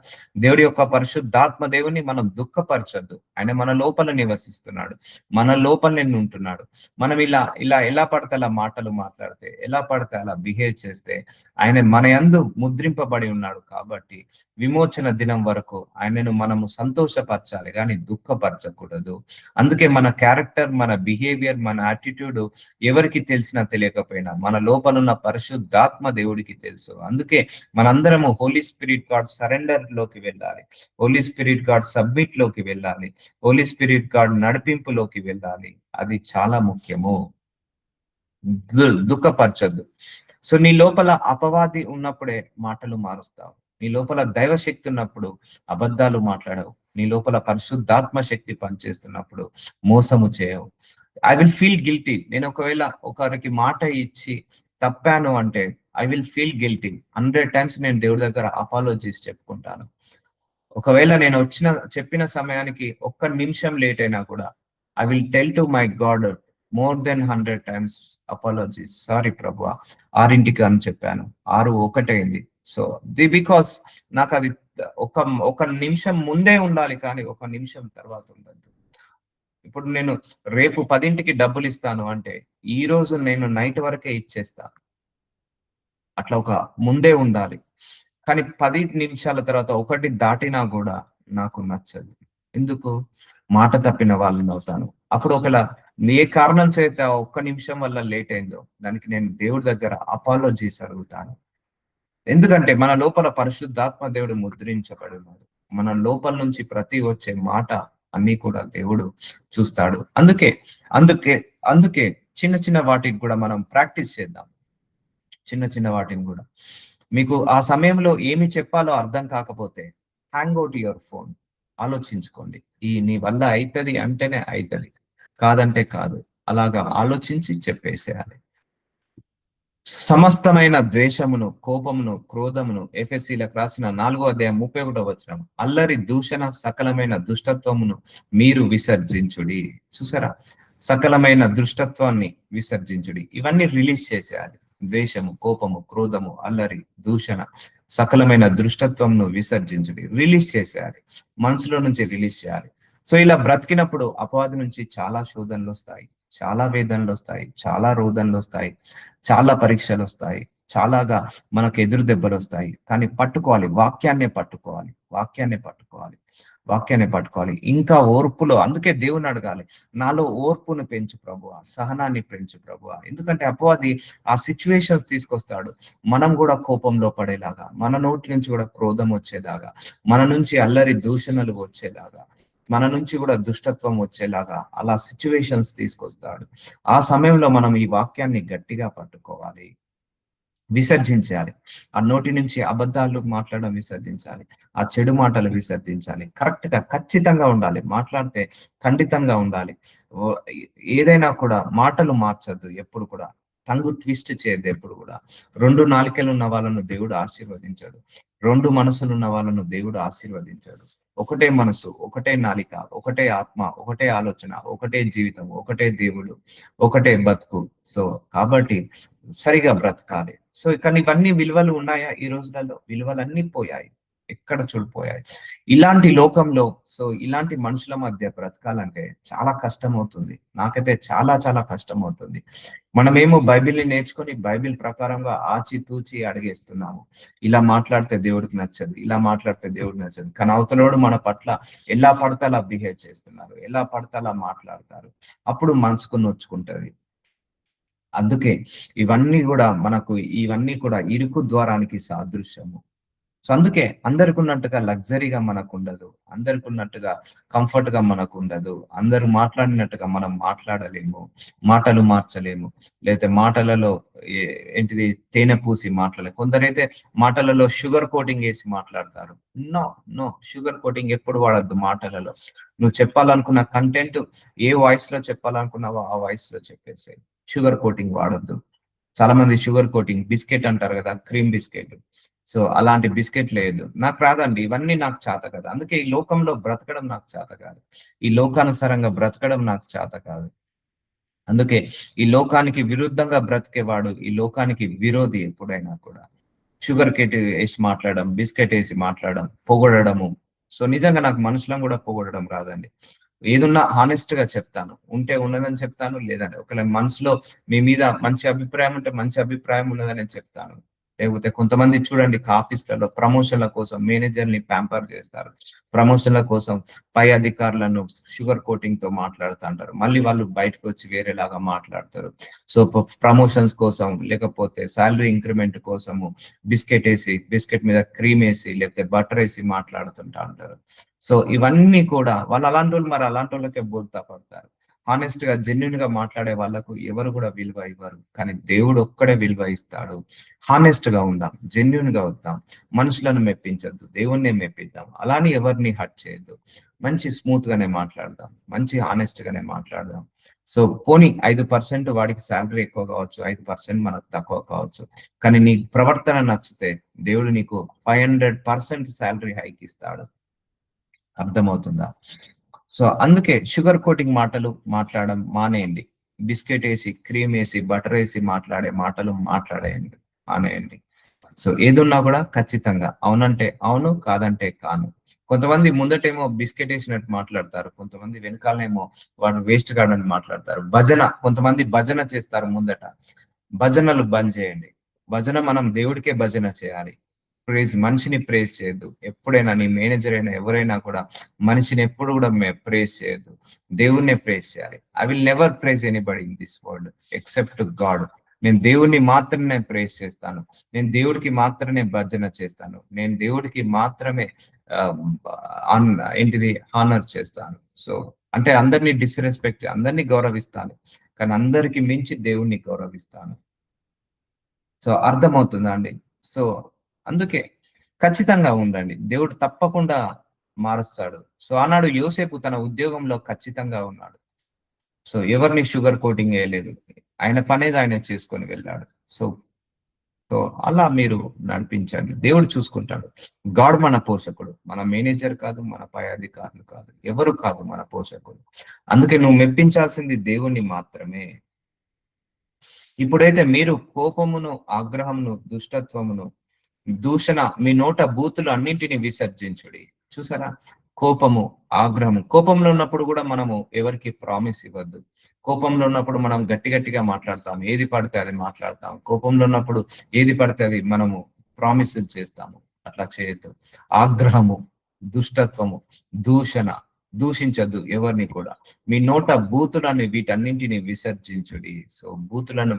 Speaker 2: దేవుడి యొక్క పరిశుద్ధాత్మ దేవుని మనం దుఃఖపరచద్దు. ఆయన మన లోపల నివసిస్తున్నాడు, మన లోపల నిన్ను ఉంటున్నాడు. మనం ఇలా ఇలా ఎలా పడితే అలా మాటలు మాట్లాడితే, ఎలా పడితే అలా బిహేవ్ చేస్తే ఆయన మన యందు ముద్రింపబడి ఉన్నాడు. కాబట్టి విమోచన దినం వరకు ఆయనను మనము సంతోషపరచాలి కానీ దుఃఖపరచకూడదు. అందుకే మన క్యారెక్టర్, మన బిహేవియర్, మన యాటిట్యూడ్ ఎవరికి తెలిసినా తెలియకపోయినా మన లోపల ఉన్న పరిశుద్ధాత్మ దేవుడికి తెలుసు. అందుకే మనందరము హోలీ స్పిరిట్ గాడ్ సరెండర్ లోకి వెళ్ళాలి, హోలీ స్పిరిట్ గాడ్ సబ్మిట్ లోకి వెళ్ళాలి, హోలీ స్పిరిట్ గాడ్ నడిపింపులోకి వెళ్ళాలి. అది చాలా ముఖ్యము. దుఃఖపరచద్దు. సో నీ లోపల అపవాది ఉన్నప్పుడే మాటలు మారుస్తావు. నీ లోపల దైవశక్తి ఉన్నప్పుడు అబద్ధాలు మాట్లాడవు. నీ లోపల పరిశుద్ధాత్మ శక్తి పనిచేస్తున్నప్పుడు మోసము చేయవు. I will feel guilty. నేను ఒకవేళ ఒకరికి మాట ఇచ్చి తప్పాను అంటే I will feel guilty. 100 times నేను దేవుడి దగ్గర అపాలజీస్ చెప్పుకుంటాను. ఒకవేళ నేను చెప్పిన సమయానికి ఒక్క నిమిషం లేట్ అయినా కూడా I will tell to my god more than 100 times apologies. Sorry ప్రభు, 6ంటికి అని చెప్పాను, 6:01 అయింది. సో బికాస్ నాకు అది ఒక నిమిషం ముందే ఉండాలి కానీ ఒక నిమిషం తర్వాత ఉండదు. ఇప్పుడు నేను రేపు 10ంటికి డబ్బులు ఇస్తాను అంటే ఈ రోజు నేను నైట్ వరకే ఇచ్చేస్తాను. అట్లా ఒక ముందే ఉండాలి. కానీ 10 నిమిషాల తర్వాత 1 దాటినా కూడా నాకు నచ్చదు. ఎందుకు? మాట తప్పిన వాళ్ళని అవుతాను. అప్పుడు ఒకవేళ ఏ కారణం చేత ఒక్క నిమిషం వల్ల లేట్ అయిందో దానికి నేను దేవుడి దగ్గర అపాలజీస్ అడుగుతాను. ఎందుకంటే మన లోపల పరిశుద్ధాత్మ దేవుడు ముద్రించబడి ఉన్నాడు. మన లోపల నుంచి ప్రతి వచ్చే మాట అన్ని కూడా దేవుడు చూస్తాడు. అందుకే అందుకే అందుకే చిన్న చిన్న వాటికి కూడా మనం ప్రాక్టీస్ చేద్దాం. చిన్న చిన్న వాటిని కూడా మీకు ఆ సమయంలో ఏమి చెప్పాలో అర్థం కాకపోతే హ్యాంగ్ అవుట్ యువర్ ఫోన్, ఆలోచించుకోండి. నీ వల్ల అవుతుంది అంటేనే అవుతుంది, కాదంటే కాదు. అలాగా ఆలోచించి చెప్పేసేయాలి. సమస్తమైన ద్వేషమును, కోపమును, క్రోధమును, ఎఫెసీలకు రాసిన 4:31 అల్లరి, దూషణ, సకలమైన దుష్టత్వమును మీరు విసర్జించుడి. చూసారా, సకలమైన దుష్టత్వాన్ని విసర్జించుడి. ఇవన్నీ రిలీజ్ చేసేయాలి. ద్వేషము, కోపము, క్రోధము, అల్లరి, దూషణ, సకలమైన దుష్టత్వంను విసర్జించుడి. రిలీజ్ చేసేయాలి, మనసులో నుంచి రిలీజ్ చేయాలి. సో ఇలా బ్రతికినప్పుడు అపవాది నుంచి చాలా శోధనలు వస్తాయి, చాలా వేదనలు వస్తాయి, చాలా రోదనలు వస్తాయి, చాలా పరీక్షలు వస్తాయి, చాలాగా మనకు ఎదురు దెబ్బలు వస్తాయి. కానీ పట్టుకోవాలి, వాక్యాన్నే పట్టుకోవాలి, వాక్యాన్నే పట్టుకోవాలి, వాక్యాన్ని పట్టుకోవాలి. ఇంకా ఓర్పులో, అందుకే దేవుని అడగాలి, నాలో ఓర్పును పెంచు ప్రభువా, సహనాన్ని పెంచు ప్రభువా. ఎందుకంటే అపవాది ఆ సిచ్యువేషన్స్ తీసుకొస్తాడు, మనం కూడా కోపంలో పడేలాగా, మన నోటి నుంచి కూడా క్రోధం వచ్చేలాగా, మన నుంచి అల్లరి దూషణలు వచ్చేలాగా, మన నుంచి కూడా దుష్టత్వం వచ్చేలాగా అలా సిచ్యువేషన్స్ తీసుకొస్తాడు. ఆ సమయంలో మనం ఈ వాక్యాన్ని గట్టిగా పట్టుకోవాలి, విసర్జించాలి. ఆ నోటి నుంచి అబద్ధాలు మాట్లాడడం విసర్జించాలి, ఆ చెడు మాటలు విసర్జించాలి. కరెక్ట్ గా ఖచ్చితంగా ఉండాలి, మాట్లాడితే ఖండితంగా ఉండాలి. ఏదైనా కూడా మాటలు మార్చద్దు ఎప్పుడు కూడా, టంగు ట్విస్ట్ చేయద్దు ఎప్పుడు కూడా. 2 నాలుకలు ఉన్న వాళ్ళను దేవుడు ఆశీర్వదించాడు, 2 మనసులు ఉన్న వాళ్ళను దేవుడు ఆశీర్వదించాడు. ఒకటే మనసు, ఒకటే నాలిక, ఒకటే ఆత్మ, ఒకటే ఆలోచన, ఒకటే జీవితం, ఒకటే దేవుడు, ఒకటే బతుకు. సో కాబట్టి సరిగా బ్రతకాలి. సో కానీ ఇవన్నీ విలువలు ఉన్నాయా ఈ రోజులలో? విలువలన్నీ పోయాయి, ఎక్కడ చూడిపోయాయి. ఇలాంటి లోకంలో సో ఇలాంటి మనుషుల మధ్య బ్రతకాలంటే చాలా కష్టం అవుతుంది. నాకైతే చాలా చాలా కష్టం అవుతుంది. మనమేమో బైబిల్ని నేర్చుకొని బైబిల్ ప్రకారంగా ఆచితూచి అడిగేస్తున్నాము. ఇలా మాట్లాడితే దేవుడికి నచ్చదు, ఇలా మాట్లాడితే దేవుడికి నచ్చదు. కానీ అవతలోడు మన పట్ల ఎలా పడితే అలా బిహేవ్ చేస్తున్నారు, ఎలా పడితే అలా మాట్లాడతారు. అప్పుడు మనసుకు నొచ్చుకుంటది. అందుకే ఇవన్నీ కూడా ఇరుకు ద్వారానికి సాదృశ్యము. సో అందుకే అందరికి ఉన్నట్టుగా లగ్జరీగా మనకు ఉండదు, అందరికి ఉన్నట్టుగా కంఫర్ట్ గా మనకు ఉండదు, అందరూ మాట్లాడినట్టుగా మనం మాట్లాడలేము, మాటలు మార్చలేము, లేకపోతే మాటలలో ఏంటిది తేనె పూసి మాట్లాడలేము. కొందరైతే మాటలలో షుగర్ కోటింగ్ వేసి మాట్లాడతారు. నో నో, షుగర్ కోటింగ్ ఎప్పుడు వాడద్దు మాటలలో. నువ్వు చెప్పాలనుకున్న కంటెంట్ ఏ వాయిస్ లో చెప్పాలనుకున్నావో ఆ వాయిస్ లో చెప్పేసాయి. Sugar coating వాడద్దు. చాలా మంది షుగర్ కోటింగ్ బిస్కెట్ అంటారు కదా, క్రీమ్ బిస్కెట్. సో అలాంటి బిస్కెట్ లేదు. నాకు రాదండి, ఇవన్నీ నాకు చేత కాదు. అందుకే ఈ లోకంలో బ్రతకడం నాకు చేత కాదు, ఈ లోకానుసారంగా బ్రతకడం నాకు చేత కాదు. అందుకే ఈ లోకానికి విరుద్ధంగా బ్రతికేవాడు ఈ లోకానికి విరోధి ఎప్పుడైనా కూడా. షుగర్ కేట్ వేసి మాట్లాడడం, బిస్కెట్ వేసి మాట్లాడడం, పొగడము. సో నిజంగా నాకు మనుషులను కూడా పొగడడం రాదండి. ఏదున్నా హానెస్ట్ గా చెప్తాను, ఉంటే ఉన్నదని చెప్తాను, లేదంటే ఒకవేళ మనసులో మీ మీద మంచి అభిప్రాయం ఉంటే మంచి అభిప్రాయం ఉన్నదని చెప్తాను. లేకపోతే కొంతమంది చూడండి ఆఫీస్లలో ప్రమోషన్ల కోసం మేనేజర్ ని ప్యాంపర్ చేస్తారు, ప్రమోషన్ల కోసం పై అధికారులను షుగర్ కోటింగ్ తో మాట్లాడుతుంటారు, మళ్ళీ వాళ్ళు బయటకు వచ్చి వేరేలాగా మాట్లాడతారు. సో ప్రమోషన్స్ కోసం లేకపోతే శాలరీ ఇంక్రిమెంట్ కోసము బిస్కెట్ మీద క్రీమ్ వేసి లేకపోతే బటర్ వేసి మాట్లాడుతుంటా ఉంటారు. సో ఇవన్నీ కూడా వాళ్ళు అలాంటి వాళ్ళు, మరి అలాంటి వాళ్ళకే బోల్తా పడతారు. హానెస్ట్ గా జెన్యున్ గా మాట్లాడే వాళ్ళకు ఎవరు కూడా విలువ ఇవ్వరు, కానీ దేవుడు ఒక్కడే విలువ ఇస్తాడు. హానెస్ట్ గా ఉందాం, జెన్యున్ గా వద్దాం, మనుషులను మెప్పించద్దు, దేవుణ్ణి మెప్పిద్దాం. అలాని ఎవరిని హర్ట్ చేయొద్దు, మంచి స్మూత్ గానే మాట్లాడదాం, మంచి హానెస్ట్ గానే మాట్లాడదాం. సో పోనీ 5% వాడికి శాలరీ ఎక్కువ కావచ్చు, 5% మనకు తక్కువ కావచ్చు, కానీ నీ ప్రవర్తన నచ్చితే దేవుడు నీకు 500% శాలరీ హైక్ ఇస్తాడు. అర్థమవుతుందా? సో అందుకే షుగర్ కోటింగ్ మాటలు మాట్లాడడం మానేయండి. బిస్కెట్ వేసి క్రీమ్ వేసి బటర్ వేసి మాట్లాడే మాటలు మాట్లాడేయండి, మానేయండి. సో ఏదున్నా కూడా ఖచ్చితంగా అవునంటే అవును, కాదంటే కాను. కొంతమంది ముందటేమో బిస్కెట్ వేసినట్టు మాట్లాడతారు, కొంతమంది వెనకాలనేమో వాడు వేస్ట్ గాడని మాట్లాడతారు. కొంతమంది భజన చేస్తారు ముందట. భజనలు బంద్ చేయండి. భజన మనం దేవుడికే భజన చేయాలి. మనిషిని ప్రేజ్ చేయొద్దు. ఎప్పుడైనా నీ మేనేజర్ అయినా ఎవరైనా కూడా మనిషిని ఎప్పుడు కూడా ప్రేజ్ చేయొద్దు, దేవుణ్ణి ప్రేజ్ చేయాలి. I will never praise anybody in this world except God. నేను దేవుణ్ణి మాత్రమే ప్రేజ్ చేస్తాను, నేను దేవుడికి మాత్రమే భజన చేస్తాను, నేను దేవుడికి మాత్రమే ఏంటిది హానర్ చేస్తాను. సో అంటే అందరినీ డిస్రెస్పెక్ట్, అందరినీ గౌరవిస్తాను, కానీ అందరికి మించి దేవుణ్ణి గౌరవిస్తాను. సో అర్థమవుతుందా అండి? సో అందుకే ఖచ్చితంగా ఉండండి, దేవుడు తప్పకుండా మారుస్తాడు. సో ఆనాడు యోసేపు తన ఉద్యోగంలో ఖచ్చితంగా ఉన్నాడు. సో ఎవరిని షుగర్ కోటింగ్ వేయలేదు, ఆయన పనేది ఆయన చేసుకొని వెళ్ళాడు. సో సో అలా మీరు నడిపించండి, దేవుడు చూసుకుంటాడు. గాడ్ మన పోషకుడు, మన మేనేజర్ కాదు, మన పై అధికారులు కాదు, ఎవరు కాదు మన పోషకుడు. అందుకే నువ్వు మెప్పించాల్సింది దేవుణ్ణి మాత్రమే. ఇప్పుడైతే మీరు కోపమును, ఆగ్రహమును, దుష్టత్వమును, దూషణ, మీ నోట బూతులు అన్నింటినీ విసర్జించుడి. చూసారా? కోపము, ఆగ్రహము. కోపంలో ఉన్నప్పుడు కూడా మనము ఎవరికి ప్రామిస్ ఇవ్వద్దు. కోపంలో ఉన్నప్పుడు మనం గట్టి గట్టిగా మాట్లాడతాం, ఏది పడితే అది మాట్లాడతాం. కోపంలో ఉన్నప్పుడు ఏది పడితే అది మనము ప్రామిస్ చేస్తాము, అట్లా చేయొద్దు. ఆగ్రహము, దుష్టత్వము, దూషణ, దూషించద్దు ఎవరిని కూడా. మీ నోట బూతులని వీటన్నింటిని విసర్జించుడి. సో బూతులను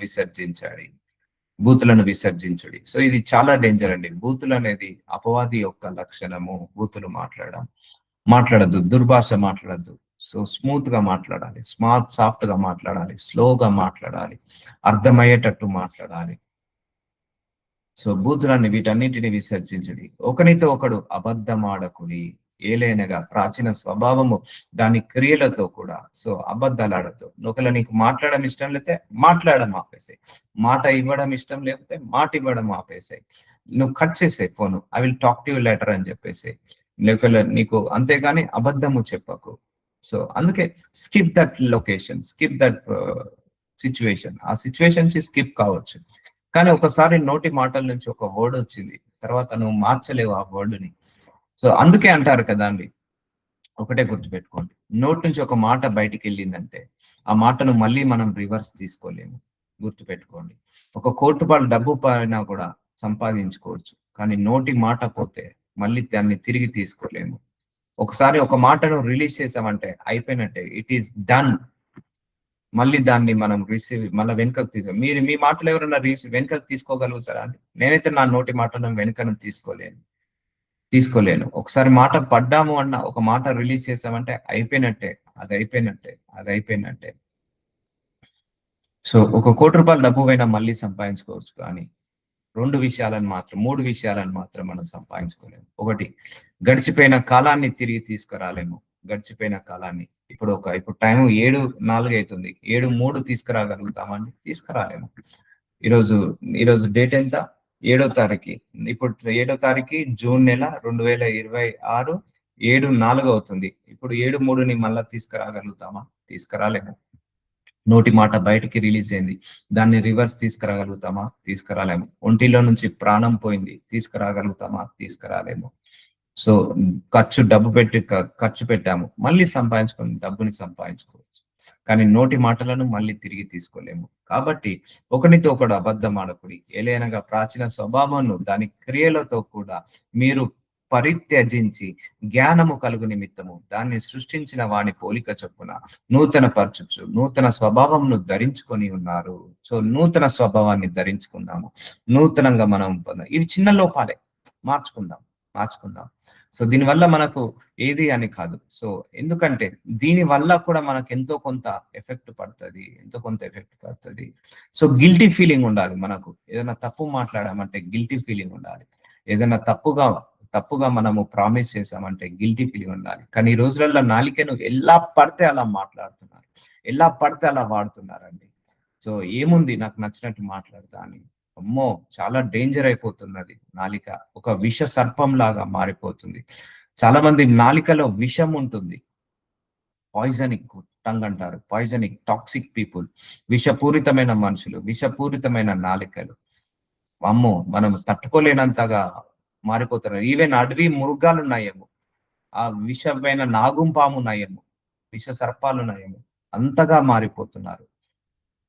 Speaker 2: విసర్జించుడి. సో ఇది చాలా డేంజర్ అండి. బూతులు అనేది అపవాది యొక్క లక్షణము. బూతులు మాట్లాడద్దు, దుర్భాష మాట్లాడద్దు. సో స్మూత్ గా మాట్లాడాలి, సాఫ్ట్ గా మాట్లాడాలి, స్లోగా మాట్లాడాలి, అర్థమయ్యేటట్టు మాట్లాడాలి. సో బూతులన్నీ వీటన్నిటిని విసర్జించడి. ఒకనితో ఒకడు అబద్ధమాడకుడి, ఏలైనగా ప్రాచీన స్వభావము దాని క్రియలతో కూడా. సో అబద్ధాలు ఆడద్దు. ఒకవేళ నీకు మాట్లాడడం ఇష్టం లేకపోతే మాట్లాడడం ఆపేసాయి, మాట ఇవ్వడం ఇష్టం లేకపోతే మాట ఇవ్వడం ఆపేసాయి, నువ్వు కట్ చేసే phone, I will talk to you letter అని చెప్పేసి. లేకపోతే నీకు అంతేగాని అబద్ధము చెప్పకు. సో అందుకే skip that location, skip that situation. ఆ సిచ్యువేషన్స్ స్కిప్ కావచ్చు, కానీ ఒకసారి నోటి మాటల నుంచి ఒక వర్డ్ వచ్చింది, తర్వాత నువ్వు మార్చలేవు ఆ వర్డ్ని. సో అందుకే అంటారు కదా అండి, ఒకటే గుర్తుపెట్టుకోండి, నోటి నుంచి ఒక మాట బయటికి వెళ్ళిందంటే ఆ మాటను మళ్ళీ మనం రివర్స్ తీసుకోలేము. గుర్తుపెట్టుకోండి, ఒక కోటి రూపాయలు డబ్బు పైన కూడా సంపాదించుకోవచ్చు, కానీ నోటి మాట పోతే మళ్ళీ దాన్ని తిరిగి మళ్ళీ దాన్ని మనం మళ్ళీ వెనుకకు మీరు మీ మాటలు ఎవరైనా వెనుకకు తీసుకోగలుగుతారా అండి? నేనైతే నా నోటి మాటలను వెనుకను తీసుకోలేను. ఒకసారి మాట పడ్డాము అన్న ఒక మాట రిలీజ్ చేసామంటే అయిపోయినట్టే. అది అయిపోయినట్టే. అది అయిపోయినట్టే. సో ఒక ₹1,00,00,000 డబ్బు పోయినా మళ్ళీ సంపాదించుకోవచ్చు. కానీ 3 విషయాలను మాత్రం మనం సంపాదించుకోలేము. ఒకటి, గడిచిపోయిన కాలాన్ని తిరిగి తీసుకురాలేము. గడిచిపోయిన కాలాన్ని ఇప్పుడు టైం 7:04 అవుతుంది. 7:03 తీసుకురాగలుగుతామండి? తీసుకురాలేము. ఈరోజు ఈరోజు డేట్ ఎంత? 7వ తారీఖు. ఇప్పుడు 7వ తారీఖు జూన్ నెల 2026 7:04 అవుతుంది. ఇప్పుడు 7:03ని మళ్ళా తీసుకురాగలుగుతామా? తీసుకురాలేము. నోటి మాట బయటికి రిలీజ్ అయింది. దాన్ని రివర్స్ తీసుకురాగలుగుతామా? తీసుకురాలేము. ఒంటిలో నుంచి ప్రాణం పోయింది. తీసుకురాగలుగుతామా? తీసుకురాలేము. సో డబ్బు పెట్టి ఖర్చు పెట్టాము. మళ్ళీ డబ్బుని సంపాదించుకోవచ్చు. కానీ నోటి మాటలను మళ్ళీ తిరిగి తీసుకోలేము. కాబట్టి ఒకనితో ఒకడు అబద్ధం ఆడకుడి. ఏలయనగా ప్రాచీన స్వభావమును దాని క్రియలతో కూడా మీరు పరిత్యజించి జ్ఞానము కలుగు నిమిత్తము దాన్ని సృష్టించిన వాని పోలిక చొప్పున నూతన స్వభావంను ధరించుకొని ఉన్నారు. సో నూతన స్వభావాన్ని ధరించుకుందాము. నూతనంగా మనం ఇవి చిన్న లోపాలే. మార్చుకుందాం. సో దీనివల్ల మనకు ఏది అని కాదు. సో ఎందుకంటే దీని వల్ల కూడా మనకు ఎంతో కొంత ఎఫెక్ట్ పడుతుంది. సో గిల్టీ ఫీలింగ్ ఉండాలి. మనకు ఏదైనా తప్పు మాట్లాడామంటే గిల్టీ ఫీలింగ్ ఉండాలి. ఏదైనా తప్పుగా మనము ప్రామిస్ చేసామంటే గిల్టీ ఫీలింగ్ ఉండాలి. కానీ ఈ రోజులలో నాలికను ఎలా పడితే అలా మాట్లాడుతున్నారు, ఎలా పడితే అలా వాడుతున్నారండి. సో ఏముంది నాకు నచ్చినట్టు మాట్లాడతా అని. అమ్మో, చాలా డేంజర్ అయిపోతున్నది నాలిక. ఒక విష సర్పం లాగా మారిపోతుంది. చాలా మంది నాలికలో విషం ఉంటుంది. పాయిజనిక్ టంగ్ అంటారు. పాయిజనిక్ టాక్సిక్ పీపుల్, విషపూరితమైన మనుషులు, విషపూరితమైన నాలికలు. అమ్మో, మనం తట్టుకోలేనంతగా మారిపోతారు. ఈవెన్ అడవి మృగాలు ఉన్నాయేమో, ఆ విషమైన నాగుంపాము ఉన్నాయేమో, విష సర్పాలు ఉన్నాయేమో, అంతగా మారిపోతున్నారు.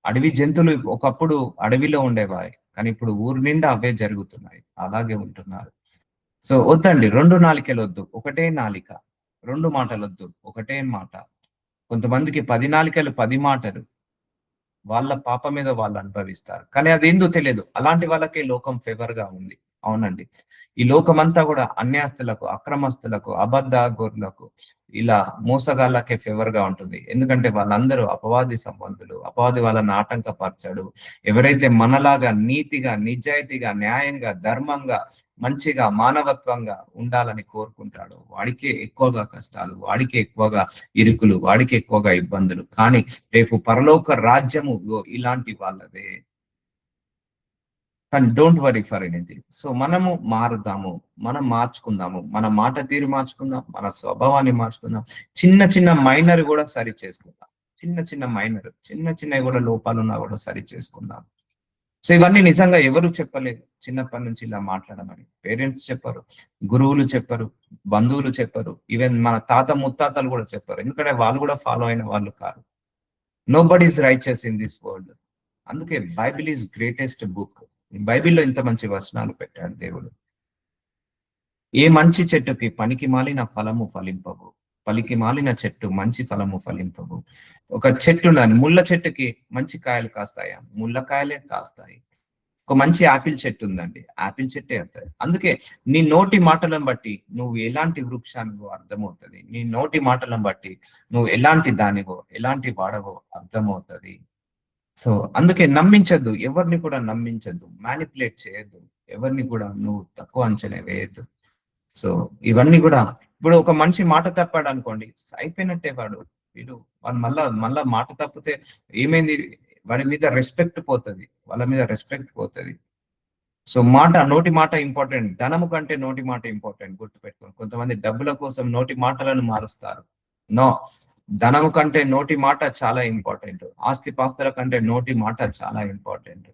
Speaker 2: అడవి జంతువులు ఒకప్పుడు అడవిలో ఉండేవాయి, కానీ ఇప్పుడు ఊరు నిండా అవే జరుగుతున్నాయి. అలాగే ఉంటున్నారు. సో వద్దండి, 2 నాలికలు వద్దు, ఒకటే నాలిక. 2 మాటలు వద్దు, ఒకటే మాట. కొంతమందికి 10 నాలికలు 10 మాటలు. వాళ్ళ పాప మీద వాళ్ళు అనుభవిస్తారు. కానీ అదేందో తెలియదు. అలాంటి వాళ్ళకే లోకం ఫేవర్ గా ఉంది. అవునండి. ఈ లోకమంతా కూడా అన్యాస్తులకు, అక్రమస్తులకు, గొర్రెలకు, ఇలా మోసగాళ్ళకే ఫేవర్ గా ఉంటుంది. ఎందుకంటే వాళ్ళందరూ అపవాది సంబంధులు. అపవాది వాళ్ళని ఆటంకపరచాడు. ఎవరైతే మనలాగా నీతిగా, నిజాయితీగా, న్యాయంగా, ధర్మంగా, మంచిగా, మానవత్వంగా ఉండాలని కోరుకుంటాడు, వాడికే ఎక్కువగా కష్టాలు, వాడికే ఎక్కువగా ఇరుకులు, వాడికి ఎక్కువగా ఇబ్బందులు. కానీ రేపు పరలోక రాజ్యము ఇలాంటి వాళ్ళదే. కానీ don't worry for anything. So మనము మారుదాము, మనం మార్చుకుందాము, మన మాట తీరు మార్చుకుందాం, మన స్వభావాన్ని మార్చుకుందాం. చిన్న మైనర్ కూడా సరి చేసుకుందాం. చిన్నవి కూడా లోపాలు ఉన్నా కూడా సరి చేసుకుందాం. సో ఇవన్నీ నిజంగా ఎవరు చెప్పలేదు చిన్నప్పటి నుంచి ఇలా మాట్లాడమని. పేరెంట్స్ చెప్పరు, గురువులు చెప్పరు, బంధువులు చెప్పరు, ఈవెన్ మన తాత ముత్తాతలు కూడా చెప్పరు. ఎందుకంటే వాళ్ళు కూడా ఫాలో అయిన వాళ్ళు కాదు. Nobody is righteous in this world. అందుకే బైబిల్ ఈజ్ గ్రేటెస్ట్ బుక్. బైబిల్లో ఇంత మంచి వచనాలు పెట్టాడు దేవుడు. ఏ మంచి చెట్టుకి పనికి మాలిన ఫలము ఫలింపవు, పలికి మాలిన చెట్టు మంచి ఫలము ఫలింపవు. ఒక చెట్టు ముళ్ళ చెట్టుకి మంచి కాయలు కాస్తాయా? ముళ్ళ కాయలే కాస్తాయి. ఒక మంచి ఆపిల్ చెట్టు ఉందండి, ఆపిల్ చెట్టే అవుతాయి. అందుకే నీ నోటి మాటలను బట్టి నువ్వు ఎలాంటి వృక్షానివో అర్థమవుతుంది. నీ నోటి మాటలను బట్టి నువ్వు ఎలాంటి దానివో, ఎలాంటి వాడవో అర్థమవుతుంది. సో అందుకే నమ్మించద్దు, ఎవరిని కూడా నమ్మించద్దు, మ్యానిపులేట్ చేయొద్దు, ఎవరిని కూడా నువ్వు తక్కువ అంచనా వేయద్దు. సో ఇవన్నీ కూడా ఇప్పుడు ఒక మనిషి మాట తప్పాడు అనుకోండి, అయిపోయినట్టే. వాడు మళ్ళా మాట తప్పితే ఏమైంది? వాడి మీద రెస్పెక్ట్ పోతుంది, వాళ్ళ మీద రెస్పెక్ట్ పోతుంది. సో నోటి మాట ఇంపార్టెంట్. ధనము కంటే నోటి మాట ఇంపార్టెంట్. గుర్తుపెట్టుకోండి. కొంతమంది డబ్బుల కోసం నోటి మాటలను మారుస్తారు. నో, ధనము కంటే నోటి మాట చాలా ఇంపార్టెంట్. ఆస్తి పాస్తుల కంటే నోటి మాట చాలా ఇంపార్టెంట్.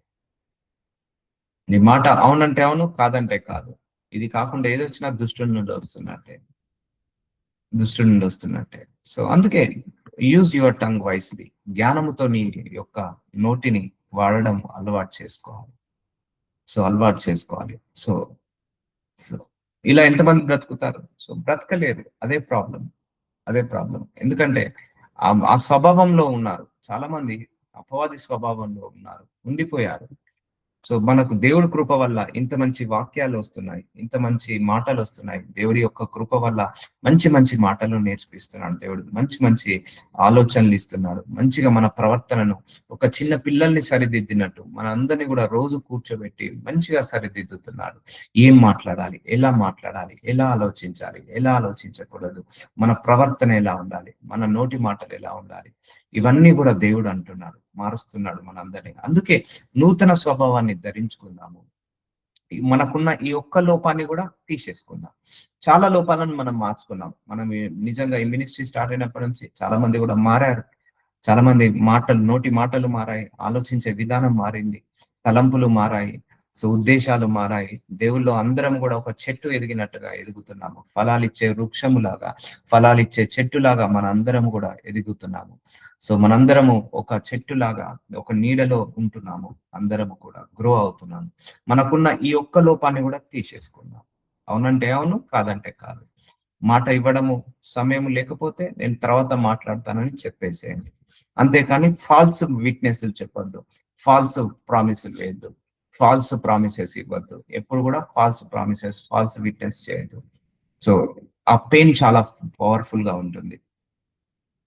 Speaker 2: నీ మాట అవునంటే అవును, కాదంటే కాదు. ఇది కాకుండా ఏదొచ్చినా దుష్టుడి నుండి వస్తున్నట్టే. సో అందుకే యూజ్ యువర్ టంగ్ వైస్లీ. జ్ఞానముతో నీ యొక్క నోటిని వాడడం అలవాటు చేసుకోవాలి. సో ఇలా ఎంతమంది బ్రతుకుతారు? సో బ్రతకలేరు. అదే ప్రాబ్లం. ఎందుకంటే ఆ స్వభావంలో ఉన్నారు. చాలా మంది అపవాది స్వభావంలో ఉన్నారు, ఉండిపోయారు. సో మనకు దేవుడి కృప వల్ల ఇంత మంచి వాక్యాలు వస్తున్నాయి, ఇంత మంచి మాటలు వస్తున్నాయి. దేవుడి యొక్క కృప వల్ల మంచి మంచి మాటలు నేర్పిస్తున్నాడు దేవుడు, మంచి మంచి ఆలోచనలు ఇస్తున్నాడు. మంచిగా మన ప్రవర్తనను ఒక చిన్న పిల్లల్ని సరిదిద్దినట్టు మన అందరినీ కూడా రోజు కూర్చోబెట్టి మంచిగా సరిదిద్దుతున్నాడు. ఏం మాట్లాడాలి, ఎలా మాట్లాడాలి, ఎలా ఆలోచించాలి, ఎలా ఆలోచించకూడదు, మన ప్రవర్తన ఎలా ఉండాలి, మన నోటి మాటలు ఎలా ఉండాలి, ఇవన్నీ కూడా దేవుడు అంటున్నాడు, మారుస్తున్నాడు మనందరినీ. అందుకే నూతన స్వభావాన్ని ధరించుకుందాము. మనకున్న ఈ ఒక్క లోపాన్ని కూడా తీసేసుకుందాం. చాలా లోపాలను మనం మార్చుకున్నాం. మనం నిజంగా ఈ మినిస్ట్రీ స్టార్ట్ అయినప్పటి నుంచి చాలా మంది కూడా మారారు. చాలా మంది నోటి మాటలు మారాయి, ఆలోచించే విధానం మారింది, తలంపులు మారాయి, సో ఉద్దేశాలు మారాయి. దేవుళ్ళు అందరం కూడా ఒక చెట్టు ఎదిగినట్టుగా ఎదుగుతున్నాము. ఫలాలిచ్చే వృక్షములాగా, ఫలాలిచ్చే చెట్టులాగా మన అందరం కూడా ఎదుగుతున్నాము. సో మనందరము ఒక చెట్టులాగా ఒక నీడలో ఉంటున్నాము, అందరము కూడా గ్రో అవుతున్నాము. మనకున్న ఈ ఒక్క లోపాన్ని కూడా తీసేసుకుందాం. అవునంటే అవును, కాదంటే కాదు. మాట ఇవ్వడము సమయం లేకపోతే నేను తర్వాత మాట్లాడతానని చెప్పేసేయండి. అంతేకాని ఫాల్స్ విట్నెస్ చెప్పొద్దు, ఫాల్స్ ప్రామిసులు వేయద్దు, ఫాల్స్ ప్రామిసెస్ ఇవ్వద్దు. ఎప్పుడు కూడా ఫాల్స్ ప్రామిసెస్, ఫాల్స్ విట్నెస్ చేయొద్దు. సో ఆ పెయిన్ చాలా పవర్ఫుల్ గా ఉంటుంది.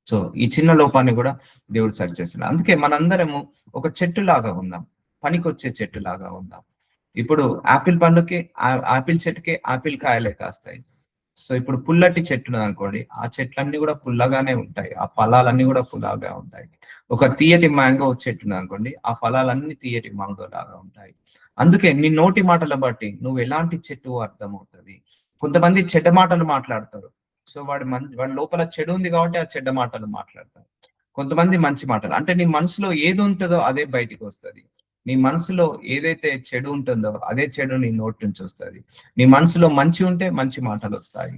Speaker 2: సో ఈ చిన్న లోపాన్ని కూడా దేవుడు సరి చేస్తున్నాడు. అందుకే మనందరము ఒక చెట్టు లాగా ఉందాం, పనికొచ్చే చెట్టు లాగా ఉందాం. ఇప్పుడు ఆపిల్ పండుకి, ఆపిల్ చెట్టుకి ఆపిల్ కాయలే కాస్తాయి. సో ఇప్పుడు పుల్లటి చెట్టు అనుకోండి, ఆ చెట్లన్నీ కూడా పుల్లగానే ఉంటాయి, ఆ ఫలాలన్నీ కూడా పుల్లగా ఉంటాయి. ఒక తీయటి మ్యాంగో చెట్టు అనుకోండి, ఆ ఫలాలన్నీ తీయటి మ్యాంగో లాగా ఉంటాయి. అందుకే నీ నోటి మాటల బట్టి నువ్వు ఎలాంటి చెట్టు అర్థమవుతుంది. కొంతమంది చెడ్డ మాటలు మాట్లాడతారు. సో వాడి లోపల చెడు ఉంది కాబట్టి ఆ చెడ్డ మాటలు మాట్లాడతారు. కొంతమంది మంచి మాటలు, అంటే నీ మనసులో ఏది ఉంటుందో అదే బయటికి వస్తుంది. నీ మనసులో ఏదైతే చెడు ఉంటుందో అదే చెడు నీ నోటి నుంచి వస్తుంది. నీ మనసులో మంచి ఉంటే మంచి మాటలు వస్తాయి.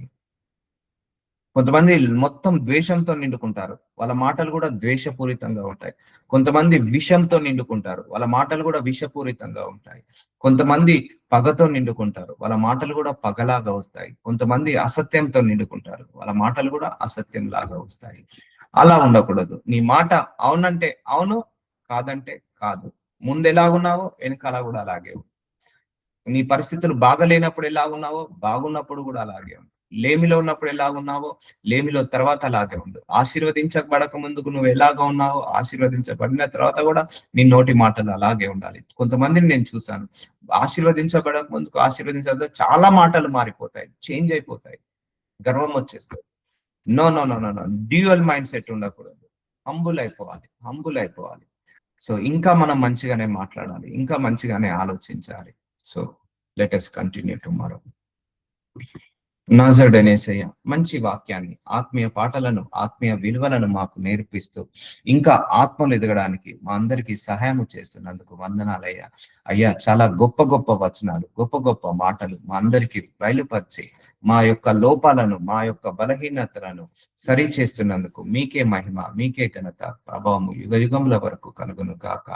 Speaker 2: కొంతమంది మొత్తం ద్వేషంతో నిండుకుంటారు, వాళ్ళ మాటలు కూడా ద్వేషపూరితంగా ఉంటాయి. కొంతమంది విషంతో నిండుకుంటారు, వాళ్ళ మాటలు కూడా విషపూరితంగా ఉంటాయి. కొంతమంది పగతో నిండుకుంటారు, వాళ్ళ మాటలు కూడా పగలాగా వస్తాయి. కొంతమంది అసత్యంతో నిండుకుంటారు, వాళ్ళ మాటలు కూడా అసత్యం లాగా వస్తాయి. అలా ఉండకూడదు. నీ మాట అవునంటే అవును, కాదంటే కాదు. ముందు ఎలా ఉన్నావో వెనకాల కూడా అలాగే. నీ పరిస్థితులు బాగలేనప్పుడు ఎలా ఉన్నావో బాగున్నప్పుడు కూడా అలాగే ఉంది. లేమిలో ఉన్నప్పుడు ఎలా ఉన్నావో లేమిలో తర్వాత అలాగే ఉండు. ఆశీర్వదించబడక ముందుకు నువ్వు ఎలాగా ఉన్నావో ఆశీర్వదించబడిన తర్వాత కూడా నీ నోటి మాటలు అలాగే ఉండాలి. కొంతమందిని నేను చూశాను, ఆశీర్వదించబడక ముందుకు ఆశీర్వదించబడ చాలా మాటలు మారిపోతాయి, చేంజ్ అయిపోతాయి, గర్వం వచ్చేస్తుంది. No no no no no, dual mindset ఉండకూడదు. హంబుల్ అయిపోవాలి, హంబుల్ అయిపోవాలి. సో ఇంకా మనం మంచిగానే మాట్లాడాలి, ఇంకా మంచిగానే ఆలోచించాలి. So let us continue tomorrow. నాజరుడనేసయ్య మంచి వాక్యాన్ని, ఆత్మీయ పాటలను, ఆత్మీయ విలువలను మాకు నేర్పిస్తూ ఇంకా ఆత్మలు ఎదగడానికి మా అందరికీ సహాయం చేస్తున్నందుకు వందనాలయ్యా. అయ్యా చాలా గొప్ప గొప్ప వచనాలు, గొప్ప గొప్ప మాటలు మా అందరికీ బయలుపరిచి మా యొక్క లోపాలను, మా యొక్క బలహీనతలను సరి చేస్తున్నందుకు మీకే మహిమ, మీకే ఘనత, ప్రభావము యుగ యుగముల వరకు కలుగును గాక.